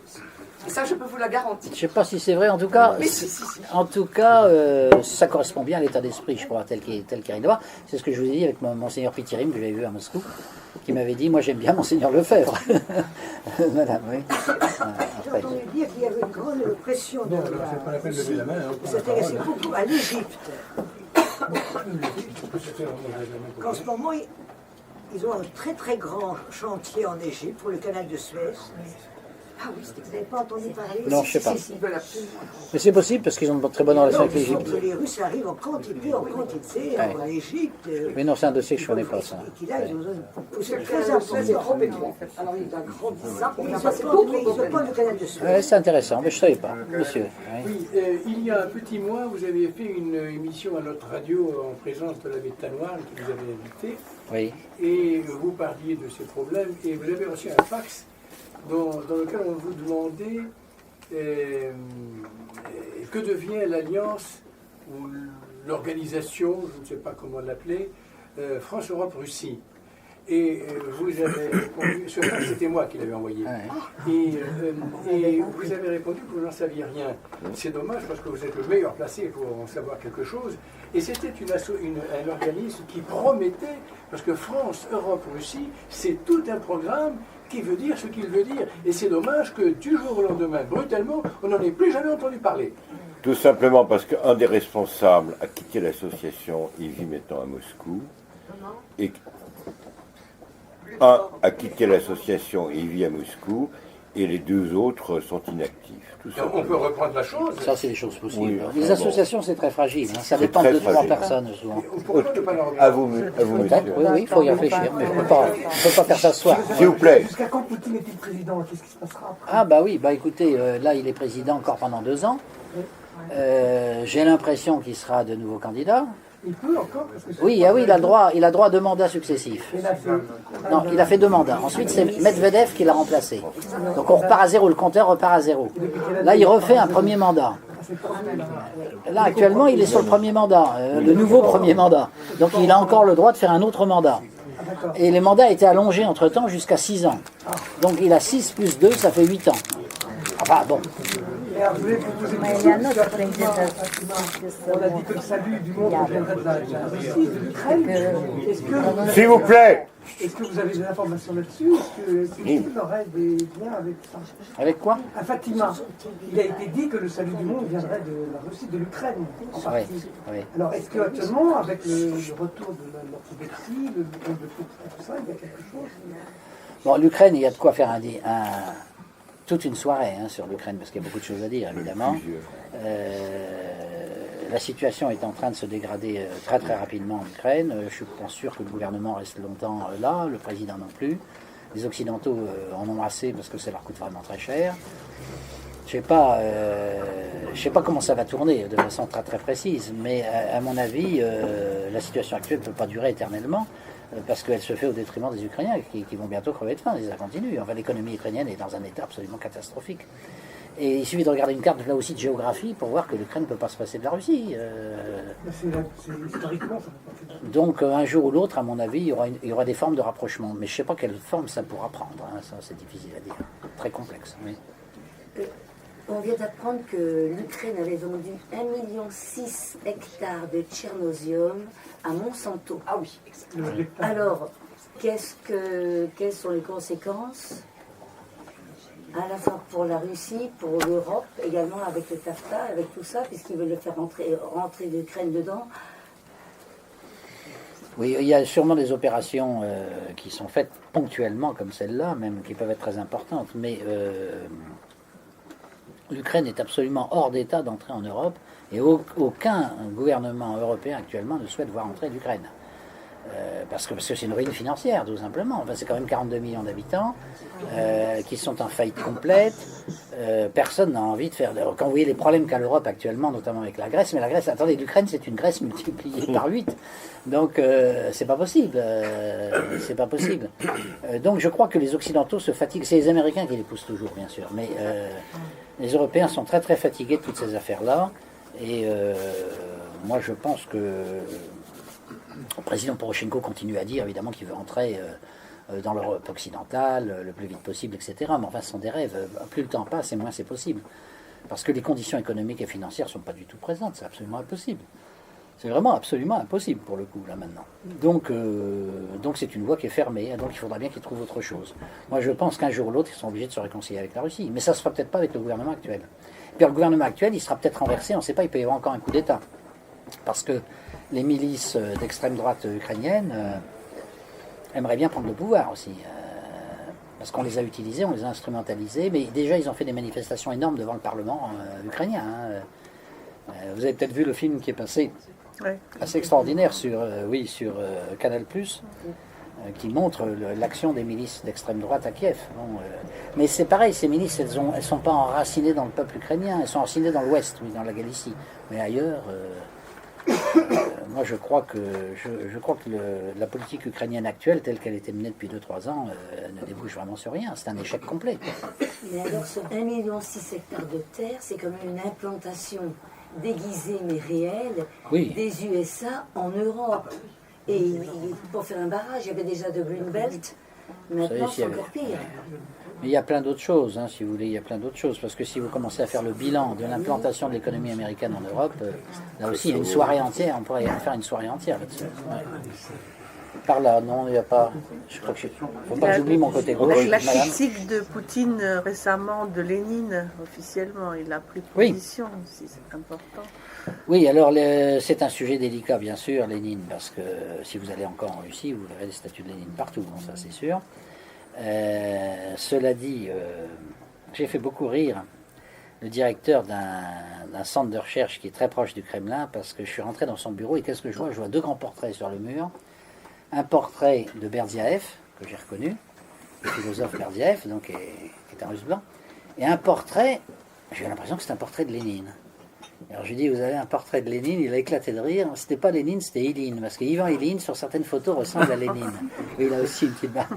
Et ça, je peux vous la garantir. Je ne sais pas si c'est vrai, en tout cas, Mais si, si, si. en tout cas ça correspond bien à l'état d'esprit, je crois, tel qu'il arrive d'avoir. C'est ce que je vous ai dit avec Monseigneur Pitirim, que j'avais vu à Moscou, qui m'avait dit, moi j'aime bien Monseigneur Lefebvre. Madame, oui. J'ai entendu dire qu'il y avait une grande pression de Non, alors c'est pas la peine de lever la main. Hein, Vous s'intéressez beaucoup à l'Égypte. Qu'en ce moment, ils ont un très très grand chantier en Égypte pour le canal de Suez. Ah oui, c'est Vous n'avez pas entendu parler? Non, je sais pas. Ils veulent absolument. Mais c'est possible parce qu'ils ont de très bonnes relations avec Il semble l'Égypte. que les Russes arrivent en quantité en Égypte. Mais non, c'est un dossier que je ne connais pas, ça. Et qu'il a, ils ont besoin de pousser Le très canal de Suez est important. trop étroit. Alors il a grandi ça pour Ils faire se passer prennent d'autres le canal de Suez. Ouais, c'est intéressant, mais je ne savais pas, monsieur. Oui. Oui, il y a un petit mois, vous avez fait une émission à notre radio en présence de l'abbé Tanoir qui vous avait invité, Oui. et vous parliez de ces problèmes, et vous avez reçu un fax dans lequel on vous demandait que devient l'alliance ou l'organisation, je ne sais pas comment l'appeler, France-Europe-Russie. Et vous avez répondu, ce fax c'était moi qui l'avais envoyé, Ouais. et vous avez répondu que vous n'en saviez rien. C'est dommage parce que vous êtes le meilleur placé pour en savoir quelque chose. Et c'était un organisme qui promettait, parce que France, Europe, Russie, c'est tout un programme qui veut dire ce qu'il veut dire. Et c'est dommage que du jour au lendemain, brutalement, on n'en ait plus jamais entendu parler. Tout simplement parce qu'un des responsables a quitté l'association, il vit maintenant à Moscou. Et un a quitté l'association et il vit à Moscou, et les deux autres sont inactifs. Tout Et on peut simplement. reprendre la chose. Ça, c'est des choses possibles. Oui, Les enfin, associations, c'est très fragile. Hein. Ça C'est dépend très de 2-3 fragile. personnes, souvent. Pourquoi ne pas leur À vous, Peut-être, monsieur. oui, oui, il faut y réfléchir, mais on ne peut pas faire ça ce soir. S'il vous plaît. Jusqu'à quand Poutine est-il président? Qu'est-ce qui se passera après? Ah bah oui, bah écoutez, là il est président encore pendant 2 ans. J'ai l'impression qu'il sera de nouveau candidat. Il peut encore parce que Oui, ah oui, il a le droit à 2 mandats successifs. il a fait. Non, il a fait 2 mandats. Ensuite, c'est Medvedev qui l'a remplacé. Donc on repart à zéro, le compteur repart à zéro. Là, il refait un premier mandat. Là, actuellement, il est sur le premier mandat, le nouveau premier mandat. Donc il a encore le droit de faire un autre mandat. Et les mandats étaient allongés entre-temps jusqu'à 6 ans. Donc il a 6 plus 2, ça fait 8 ans. Enfin bon. Alors, je voulais vous poser une Mais il y question. a un autre président On a dit que le salut du monde viendrait de la Russie, de l'Ukraine. S'il vous plaît. Est-ce que vous avez des informations là-dessus? Est-ce que Poutine aurait des liens avec ça? Avec quoi? À Fatima, il a été dit que le salut du monde viendrait de la Russie, de l'Ukraine, en Oui, partie. oui. Alors, est-ce qu'actuellement, avec le retour de l'orthodoxie, de tout ça, il y a quelque chose? Bon, l'Ukraine, il y a de quoi faire toute une soirée sur l'Ukraine, parce qu'il y a beaucoup de choses à dire, évidemment. La situation est en train de se dégrader très très rapidement en Ukraine. Je ne suis pas sûr que le gouvernement reste longtemps là, le président non plus. Les Occidentaux en ont assez parce que ça leur coûte vraiment très cher. Je ne sais pas comment ça va tourner de façon très très précise, mais à mon avis, la situation actuelle ne peut pas durer éternellement. Parce qu'elle se fait au détriment des Ukrainiens qui vont bientôt crever de faim, et ça continue. Enfin, l'économie ukrainienne est dans un état absolument catastrophique. Et il suffit de regarder une carte là aussi de géographie pour voir que l'Ukraine ne peut pas se passer de la Russie. Historiquement, ça peut pas. Donc un jour ou l'autre, à mon avis, il y aura des formes de rapprochement. Mais je ne sais pas quelle forme ça pourra prendre. Ça, c'est difficile à dire. Très complexe. Oui. On vient d'apprendre que l'Ukraine avait vendu 1,6 million hectares de tchernosium à Monsanto. Ah oui, exactement. Alors, quelles sont les conséquences à la fois pour la Russie, pour l'Europe, également avec le TAFTA, avec tout ça, puisqu'ils veulent le faire rentrer l'Ukraine dedans? Oui, il y a sûrement des opérations qui sont faites ponctuellement, comme celle-là, même qui peuvent être très importantes, mais l'Ukraine est absolument hors d'état d'entrer en Europe, et aucun gouvernement européen actuellement ne souhaite voir entrer l'Ukraine. Parce que c'est une ruine financière, tout simplement. Enfin, c'est quand même 42 millions d'habitants qui sont en faillite complète. Personne n'a envie de faire... Quand vous voyez les problèmes qu'a l'Europe actuellement, notamment avec la Grèce, mais la Grèce, attendez, l'Ukraine, c'est une Grèce multipliée par 8. Donc, c'est pas possible. C'est pas possible. Donc, je crois que les Occidentaux se fatiguent. C'est les Américains qui les poussent toujours, bien sûr. Mais les Européens sont très, très fatigués de toutes ces affaires-là. Et moi, je pense que... Le président Poroshenko continue à dire évidemment qu'il veut entrer dans l'Europe occidentale le plus vite possible, etc. Mais enfin, ce sont des rêves. Plus le temps passe et moins c'est possible. Parce que les conditions économiques et financières ne sont pas du tout présentes. C'est absolument impossible. C'est vraiment absolument impossible pour le coup, là, maintenant. Donc c'est une voie qui est fermée. Donc il faudra bien qu'ils trouvent autre chose. Moi, je pense qu'un jour ou l'autre, ils sont obligés de se réconcilier avec la Russie. Mais ça ne se fera peut-être pas avec le gouvernement actuel. Puis le gouvernement actuel, il sera peut-être renversé. On ne sait pas, il peut y avoir encore un coup d'État. Parce que les milices d'extrême droite ukrainiennes aimeraient bien prendre le pouvoir aussi. Parce qu'on les a utilisés, on les a instrumentalisés. Mais déjà, ils ont fait des manifestations énormes devant le Parlement ukrainien. Vous avez peut-être vu le film qui est passé, assez extraordinaire sur Canal+, qui montre l'action des milices d'extrême droite à Kiev. Mais c'est pareil, ces milices, elles ne sont pas enracinées dans le peuple ukrainien, elles sont enracinées dans l'Ouest, oui, dans la Galicie. Mais ailleurs... moi, je crois que la politique ukrainienne actuelle, telle qu'elle était menée depuis 2-3 ans, ne débouche vraiment sur rien. C'est un échec complet. Mais alors, ce 1,6 million hectares de terre, c'est quand même une implantation déguisée mais réelle des USA en Europe. Et pour faire un barrage, il y avait déjà de Greenbelt. Maintenant, c'est encore pire. Mais il y a plein d'autres choses, si vous voulez, il y a plein d'autres choses. Parce que si vous commencez à faire le bilan de l'implantation de l'économie américaine en Europe, là aussi, il y a une soirée entière, on pourrait faire une soirée entière là-dessus. Ouais. Par là, non, il n'y a pas... Je crois que faut pas que j'oublie mon côté gauche. La critique de Poutine récemment de Lénine, officiellement, il a pris position aussi, c'est important. Oui, alors c'est un sujet délicat, bien sûr, Lénine, parce que si vous allez encore en Russie, vous verrez des statues de Lénine partout, bon, ça c'est sûr. Cela dit, j'ai fait beaucoup rire le directeur d'un centre de recherche qui est très proche du Kremlin, parce que je suis rentré dans son bureau et qu'est-ce que je vois? Je vois 2 grands portraits sur le mur. Un portrait de Berdyaev, que j'ai reconnu, le philosophe Berdyaev, donc, qui est un russe blanc, et un portrait, j'ai l'impression que c'est un portrait de Lénine. Alors je lui dis, vous avez un portrait de Lénine, il a éclaté de rire. C'était pas Lénine, c'était Iline, parce que Ivan Iline, sur certaines photos, ressemble à Lénine. Oui, il a aussi une petite barre.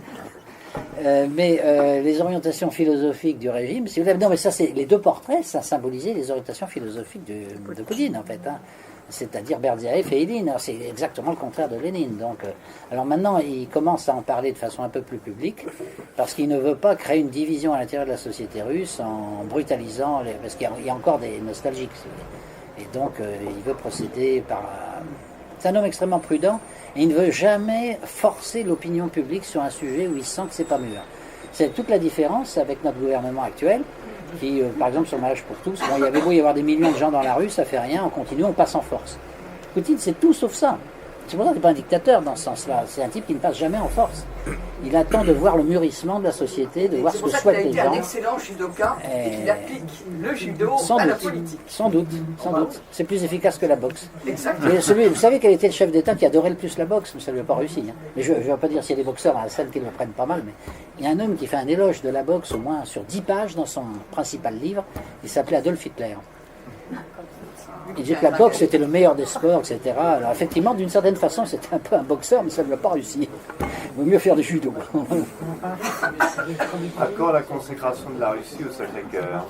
Mais les orientations philosophiques du régime, si vous voulez, non, mais ça, c'est les 2 portraits, ça symbolisait les orientations philosophiques de Poutine, en fait. c'est-à-dire Berdyaev et Ilyin. Alors, c'est exactement le contraire de Lénine. Donc, alors maintenant, il commence à en parler de façon un peu plus publique, parce qu'il ne veut pas créer une division à l'intérieur de la société russe en brutalisant, parce qu'il y a encore des nostalgiques. Et donc, il veut procéder par... C'est un homme extrêmement prudent, et il ne veut jamais forcer l'opinion publique sur un sujet où il sent que c'est pas mûr. C'est toute la différence avec notre gouvernement actuel, qui, par exemple, sur le mariage pour tous, bon, il y avait beau y avoir des millions de gens dans la rue, ça fait rien, on continue, on passe en force. Poutine, c'est tout sauf ça. C'est pour ça qu'il n'est pas un dictateur dans ce sens-là. C'est un type qui ne passe jamais en force. Il attend de voir le mûrissement de la société, de voir ce que souhaitent les gens. C'est pour ça qu'il a été un excellent judoka et qu'il applique le judo à la politique. Sans doute, sans doute. C'est plus efficace que la boxe. Exactement. Vous savez quel était le chef d'État qui adorait le plus la boxe, mais ça ne lui a pas réussi. Hein. Mais je ne vais pas dire s'il y a des boxeurs à la scène qui le prennent pas mal, mais il y a un homme qui fait un éloge de la boxe au moins sur 10 pages dans son principal livre. Il s'appelait Adolf Hitler. Il disait que la boxe était le meilleur des sports, etc. Alors effectivement, d'une certaine façon, c'était un peu un boxeur, mais ça ne lui a pas réussi. Il vaut mieux faire du judo. À quand la consécration de la Russie au Sacré-Cœur?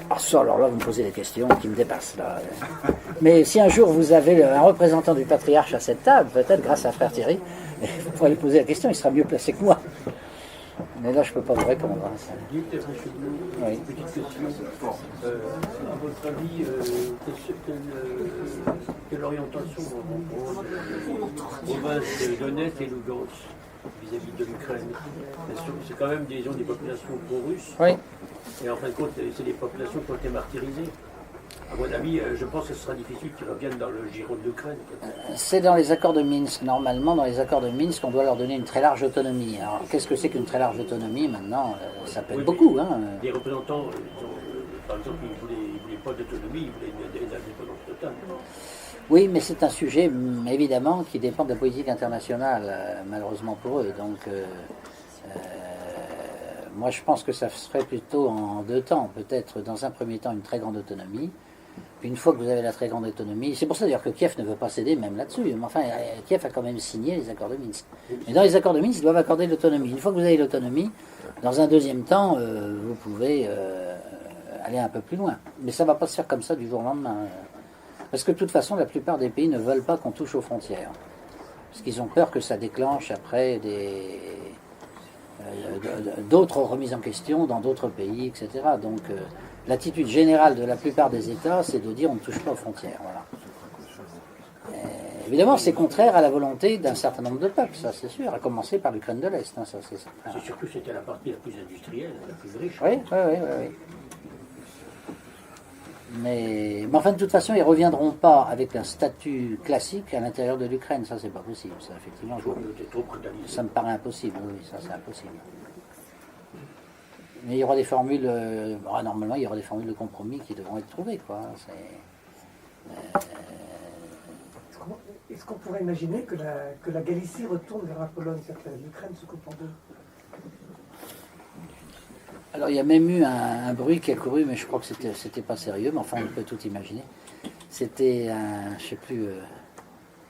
Ah ça, alors là, vous me posez des questions qui me dépassent. Là. Mais si un jour vous avez un représentant du patriarche à cette table, peut-être grâce à Frère Thierry, vous pourrez lui poser la question, il sera mieux placé que moi. Mais là, je ne peux pas vous répondre. Hein, ça. Oui. Petite question. À votre avis, quelle orientation province de Donetsk et Lugansk vis-à-vis de l'Ukraine? C'est quand même des populations pro-russes. Oui. Et en fin de compte, c'est des populations qui ont été martyrisées. À mon avis, je pense que ce sera difficile qu'ils reviennent dans le giron de l'Ukraine. C'est dans les accords de Minsk. Normalement, dans les accords de Minsk, on doit leur donner une très large autonomie. Alors, qu'est-ce que c'est qu'une très large autonomie maintenant? Ça peut être beaucoup. Hein. Les représentants, par exemple, ils ne voulaient pas d'autonomie, ils voulaient une indépendance totale. Oui, mais c'est un sujet, évidemment, qui dépend de la politique internationale, malheureusement pour eux. Donc, moi, je pense que ça se ferait plutôt en deux temps. Peut-être, dans un premier temps, une très grande autonomie. Une fois que vous avez la très grande autonomie, c'est pour ça d'ailleurs que Kiev ne veut pas céder même là-dessus. Mais enfin, Kiev a quand même signé les accords de Minsk. Mais dans les accords de Minsk, ils doivent accorder l'autonomie. Une fois que vous avez l'autonomie, dans un deuxième temps, vous pouvez aller un peu plus loin. Mais ça ne va pas se faire comme ça du jour au lendemain. Parce que de toute façon, la plupart des pays ne veulent pas qu'on touche aux frontières. Parce qu'ils ont peur que ça déclenche après d'autres remises en question dans d'autres pays, etc. Donc l'attitude générale de la plupart des États, c'est de dire on ne touche pas aux frontières. Voilà. Évidemment, c'est contraire à la volonté d'un certain nombre de peuples, ça c'est sûr, à commencer par l'Ukraine de l'Est. Hein, ça, c'est surtout c'était la partie la plus industrielle, la plus riche. Oui. Mais enfin, de toute façon, ils ne reviendront pas avec un statut classique à l'intérieur de l'Ukraine. Ça, c'est pas possible. Ça, effectivement, ça me paraît impossible. Oui, ça, c'est impossible. Mais il y aura des formules. Normalement, il y aura des formules de compromis qui devront être trouvées, quoi. Est-ce qu'on pourrait imaginer que la Galicie retourne vers la Pologne, c'est-à-dire que l'Ukraine se coupe en deux? Alors il y a même eu un bruit qui a couru, mais je crois que c'était pas sérieux, mais enfin on peut tout imaginer. C'était un, je sais plus,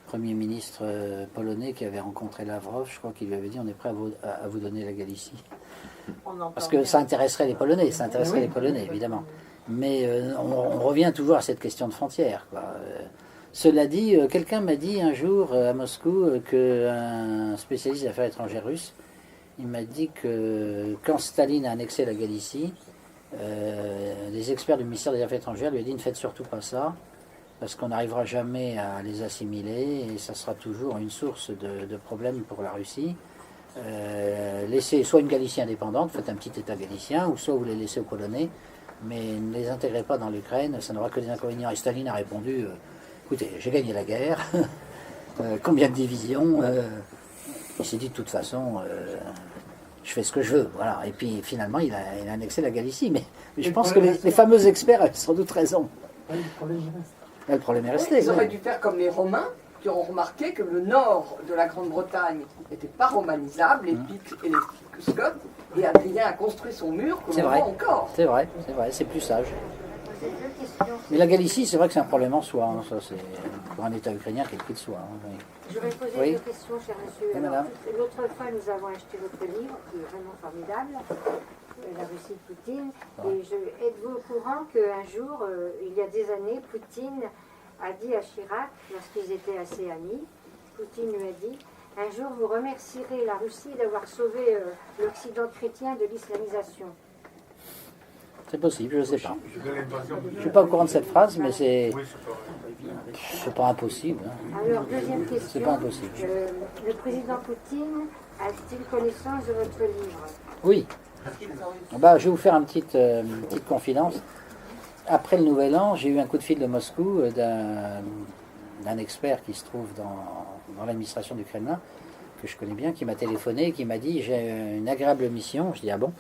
Premier ministre polonais qui avait rencontré Lavrov, je crois qu'il lui avait dit on est prêt à vous donner la Galicie. Parce que ça intéresserait les Polonais, évidemment. Mais on revient toujours à cette question de frontières, quoi. Cela dit, quelqu'un m'a dit un jour à Moscou qu'un spécialiste des affaires étrangères russe, il m'a dit que quand Staline a annexé la Galicie, les experts du ministère des Affaires étrangères lui ont dit ne faites surtout pas ça, parce qu'on n'arrivera jamais à les assimiler et ça sera toujours une source de problèmes pour la Russie. Laissez soit une Galicie indépendante, faites un petit État galicien, ou soit vous les laissez aux Polonais, mais ne les intégrez pas dans l'Ukraine, ça n'aura que des inconvénients. Et Staline a répondu écoutez, j'ai gagné la guerre, combien de divisions il s'est dit de toute façon, je fais ce que je veux, voilà. Et puis finalement, il a annexé la Galicie. Mais je pense que les fameux experts avaient sans doute raison. Le problème est resté. Ils auraient dû faire comme les Romains, qui ont remarqué que le nord de la Grande-Bretagne n'était pas romanisable, les Pics et les Scots, et Adrien a construit son mur comme on voit encore. C'est vrai, c'est plus sage. Mais la Galicie, c'est vrai que c'est un problème en soi. Hein. Ça, c'est pour un État ukrainien qui est le prix de soi. Hein. Oui. Je vais poser deux questions, cher monsieur. L'autre fois, nous avons acheté votre livre, qui est vraiment formidable, La Russie de Poutine. Et êtes-vous au courant qu'un jour, il y a des années, Poutine a dit à Chirac, lorsqu'ils étaient assez amis, Poutine lui a dit « Un jour, vous remercierez la Russie d'avoir sauvé l'Occident chrétien de l'islamisation. » C'est possible, je ne sais pas. Je ne suis pas au courant de cette phrase, mais c'est pas impossible. Hein. Alors, deuxième question. C'est pas impossible. Le président Poutine a-t-il connaissance de votre livre? Oui. Bah, je vais vous faire une petite confidence. Après le Nouvel An, j'ai eu un coup de fil de Moscou d'un expert qui se trouve dans l'administration du Kremlin, que je connais bien, qui m'a téléphoné, qui m'a dit « J'ai une agréable mission ». Je dis « Ah bon ?»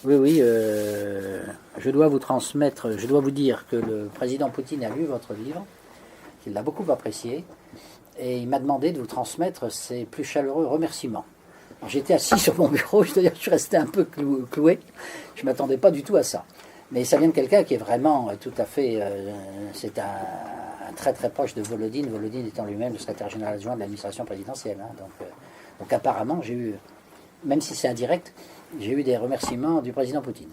Oui, je dois vous transmettre, je dois vous dire que le président Poutine a lu votre livre, qu'il l'a beaucoup apprécié, et il m'a demandé de vous transmettre ses plus chaleureux remerciements. J'étais assis sur mon bureau, je suis resté un peu cloué, je ne m'attendais pas du tout à ça. Mais ça vient de quelqu'un qui est vraiment tout à fait, c'est un très très proche de Volodine, Volodine étant lui-même le secrétaire général adjoint de l'administration présidentielle. Hein. Donc apparemment, j'ai eu, même si c'est indirect, j'ai eu des remerciements du président Poutine.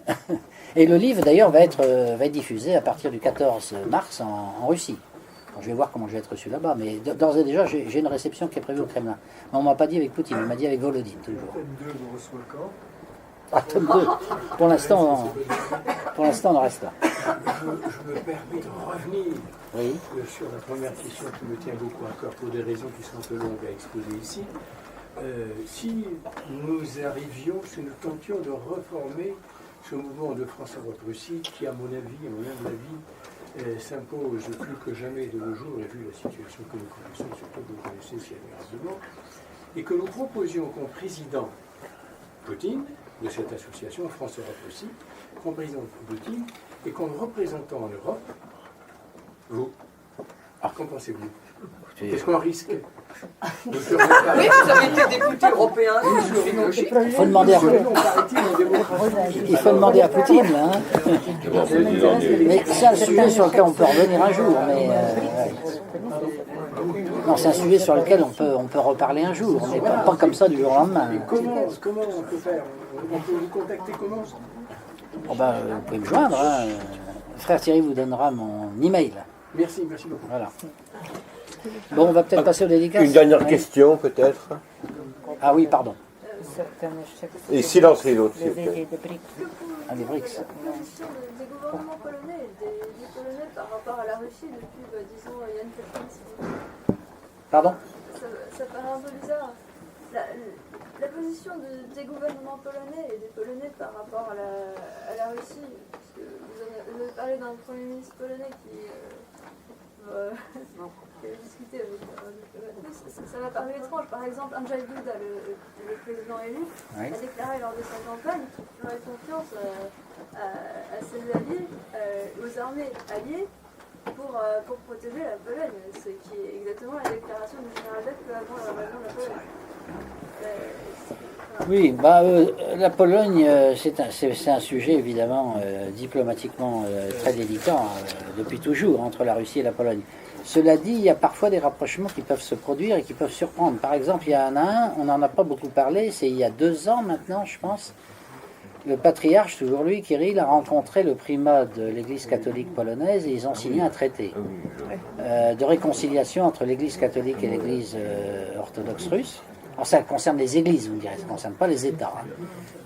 Et le livre, d'ailleurs, va être diffusé à partir du 14 mars en Russie. Alors, je vais voir comment je vais être reçu là-bas, mais d'ores et déjà, j'ai une réception qui est prévue au Kremlin. Mais on ne m'a pas dit avec Poutine, on m'a dit avec Volodine, toujours. Tome 2, vous recevez quand? Ah, tome 2. Pour l'instant, on en reste là. Je me permets de revenir oui. Sur la première question qui me tient beaucoup à cœur pour des raisons qui sont un peu longues à exposer ici. Si nous arrivions, si nous tentions de reformer ce mouvement de France-Europe-Russie qui, à mon humble avis, s'impose plus que jamais de nos jours, et vu la situation que nous connaissons, surtout que vous connaissez si admirablement, et que nous proposions comme président Poutine, de cette association France-Europe-Russie, comme président Poutine, et comme représentant en Europe, vous. Alors, qu'en pensez-vous? Qu'est-ce qu'on risque? Oui, vous avez été député européen. Il faut demander à Poutine, là. Hein. Mais c'est un sujet sur lequel on peut revenir un jour. Mais non, c'est un sujet sur lequel on peut reparler un jour, mais pas comme ça du jour au lendemain. Comment on peut faire? On peut vous contacter comment? Oh ben, vous pouvez me joindre. Hein. Frère Thierry vous donnera mon email. Merci beaucoup. Voilà. Bon, on va peut-être passer aux dédicaces. Une dernière question, peut-être. Ah oui, pardon. Et silence les autres, s'il vous plaît. Ah, des BRICS. La position des gouvernements polonais et des Polonais par rapport à la Russie depuis, disons, Jan Kaczynski. Pardon? Ça paraît un peu bizarre. La position des gouvernements polonais et des Polonais par rapport à la Russie, parce que vous avez parlé d'un Premier ministre polonais qui a discuté avec ça m'a paru étrange. Par exemple, Andrzej Duda, le président élu, a déclaré lors de sa campagne qu'il ferait confiance à ses alliés, aux armées alliées, pour protéger la Pologne, ce qui est exactement la déclaration du général Beck peu avant l'invasion de la Pologne. Oui, la Pologne, c'est un sujet évidemment diplomatiquement très délicat depuis toujours entre la Russie et la Pologne. Cela dit, il y a parfois des rapprochements qui peuvent se produire et qui peuvent surprendre. Par exemple, il y en a un, on n'en a pas beaucoup parlé, c'est il y a 2 ans maintenant, je pense. Le patriarche, toujours lui, Kirill, a rencontré le primat de l'Église catholique polonaise et ils ont signé un traité de réconciliation entre l'Église catholique et l'Église orthodoxe russe. Alors ça concerne les églises, vous me direz, ça ne concerne pas les États. Hein.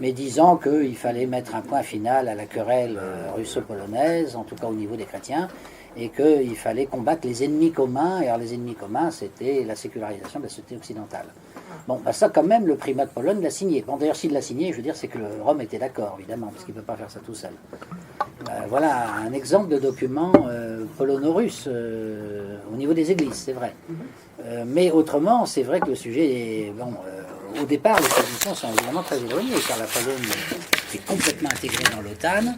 Mais disant qu'il fallait mettre un point final à la querelle russo-polonaise, en tout cas au niveau des chrétiens, et qu'il fallait combattre les ennemis communs. Et alors les ennemis communs, c'était la sécularisation de la société occidentale. Bon, ça quand même, le primat de Pologne l'a signé. Bon, d'ailleurs, s'il l'a signé, je veux dire, c'est que Rome était d'accord, évidemment, parce qu'il ne peut pas faire ça tout seul. Voilà un exemple de document polono-russe au niveau des églises, c'est vrai. Mais autrement, c'est vrai que le sujet est... au départ, les positions sont évidemment très éloignées, car la Pologne est complètement intégrée dans l'OTAN.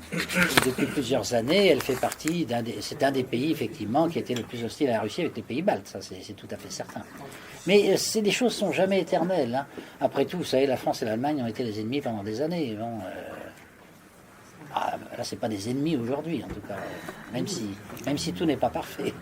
Depuis plusieurs années, elle fait partie c'est un des pays, effectivement, qui était le plus hostile à la Russie avec les pays baltes, ça c'est tout à fait certain. Mais des choses ne sont jamais éternelles. Hein. Après tout, vous savez, la France et l'Allemagne ont été les ennemis pendant des années. Bon, là, ce n'est pas des ennemis aujourd'hui, en tout cas, même si tout n'est pas parfait.